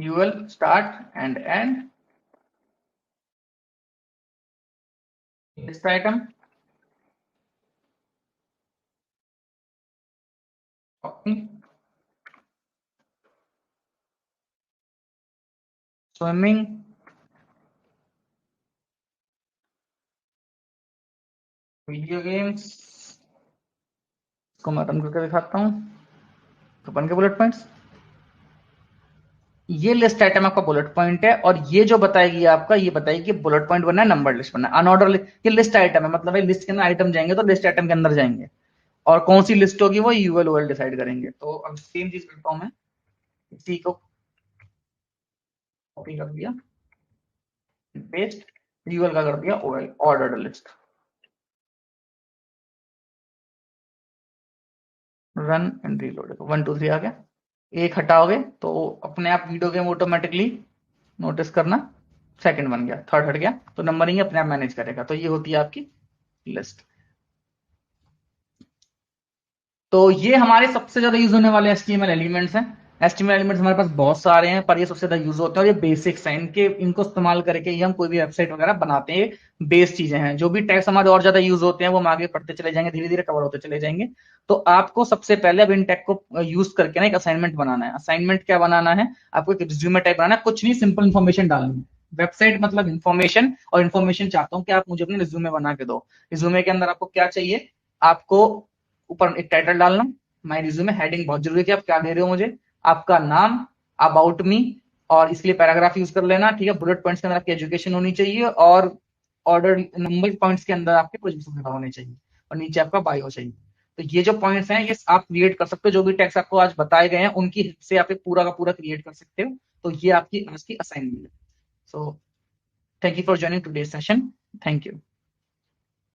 UL start and end, list item, swimming, video games, इसको मैं रन करके दिखाता हूँ। तो बन गए बुलेट पॉइंट्स। ये लिस्ट आइटम आपका बुलेट पॉइंट है, और ये जो बताएगी आपका, ये बताएगी बुलेट पॉइंट बनना है, नंबर लिस्ट बनना है, अनऑर्डर ये लिस्ट आइटम है, मतलब लिस्ट के अंदर आइटम जाएंगे तो लिस्ट आइटम के अंदर जाएंगे, और कौन सी लिस्ट होगी वो यूएल ओएल डिसाइड करेंगे। तो अब सेम चीज करता हूं मैं, इसी को कॉपी कर दिया, पेस्ट, यूएल का कर दिया OL, ordered list, run and reload. 1 2 3 आ गया। एक हटाओगे तो अपने आप वीडियो गेम ऑटोमेटिकली नोटिस करना, सेकंड बन गया, थर्ड हट गया, तो नंबरिंग अपने आप मैनेज करेगा। तो ये होती है आपकी लिस्ट। तो ये हमारे सबसे ज्यादा यूज होने वाले एचटीएमएल एलिमेंट्स हैं। एचटीएमएल एलिमेंट्स हमारे पास बहुत सारे हैं, पर ये सबसे ज्यादा यूज होते हैं, और ये बेसिक्स हैं, इनको इस्तेमाल करके ही हम कोई भी वेबसाइट वगैरह बनाते हैं। बेस चीजें हैं, जो भी टैग्स हमारे और ज्यादा यूज होते हैं वो हम आगे पढ़ते चले जाएंगे, धीरे धीरे कवर होते चले जाएंगे। तो आपको सबसे पहले अब इन टैग को यूज करके ना एक असाइनमेंट बनाना है। असाइनमेंट क्या बनाना है आपको? एक रिज्यूमे टाइप बनाना है, कुछ नहीं, सिंपल इन्फॉर्मेशन डालनी है। वेबसाइट मतलब इन्फॉर्मेशन, और इन्फॉर्मेशन चाहता हूँ कि आप मुझे अपने रिज्यूमे बना के दो। रिज्यूमे के अंदर आपको क्या चाहिए? आपको ऊपर एक टाइटल डालना, माय रिज्यूमे, हेडिंग बहुत जरूरी है कि आप क्या दे रहे हो मुझे, आपका नाम, अबाउट मी, और इसलिए पैराग्राफ यूज कर लेना, ठीक है। बुलेट पॉइंट्स के अंदर आपकी एजुकेशन होनी चाहिए, और ऑर्डर नंबर पॉइंट्स के अंदर आपके प्रोजेक्ट वगैरह होने चाहिए, और नीचे आपका बायो चाहिए। तो ये जो पॉइंट्स हैं ये आप क्रिएट कर सकते हो, जो भी टेक्स्ट आपको आज बताए गए हैं उनकी हेल्प से आप एक पूरा का पूरा क्रिएट कर सकते हो। तो ये आपकी आज की असाइनमेंट है। So thank you for joining today's session. Thank you.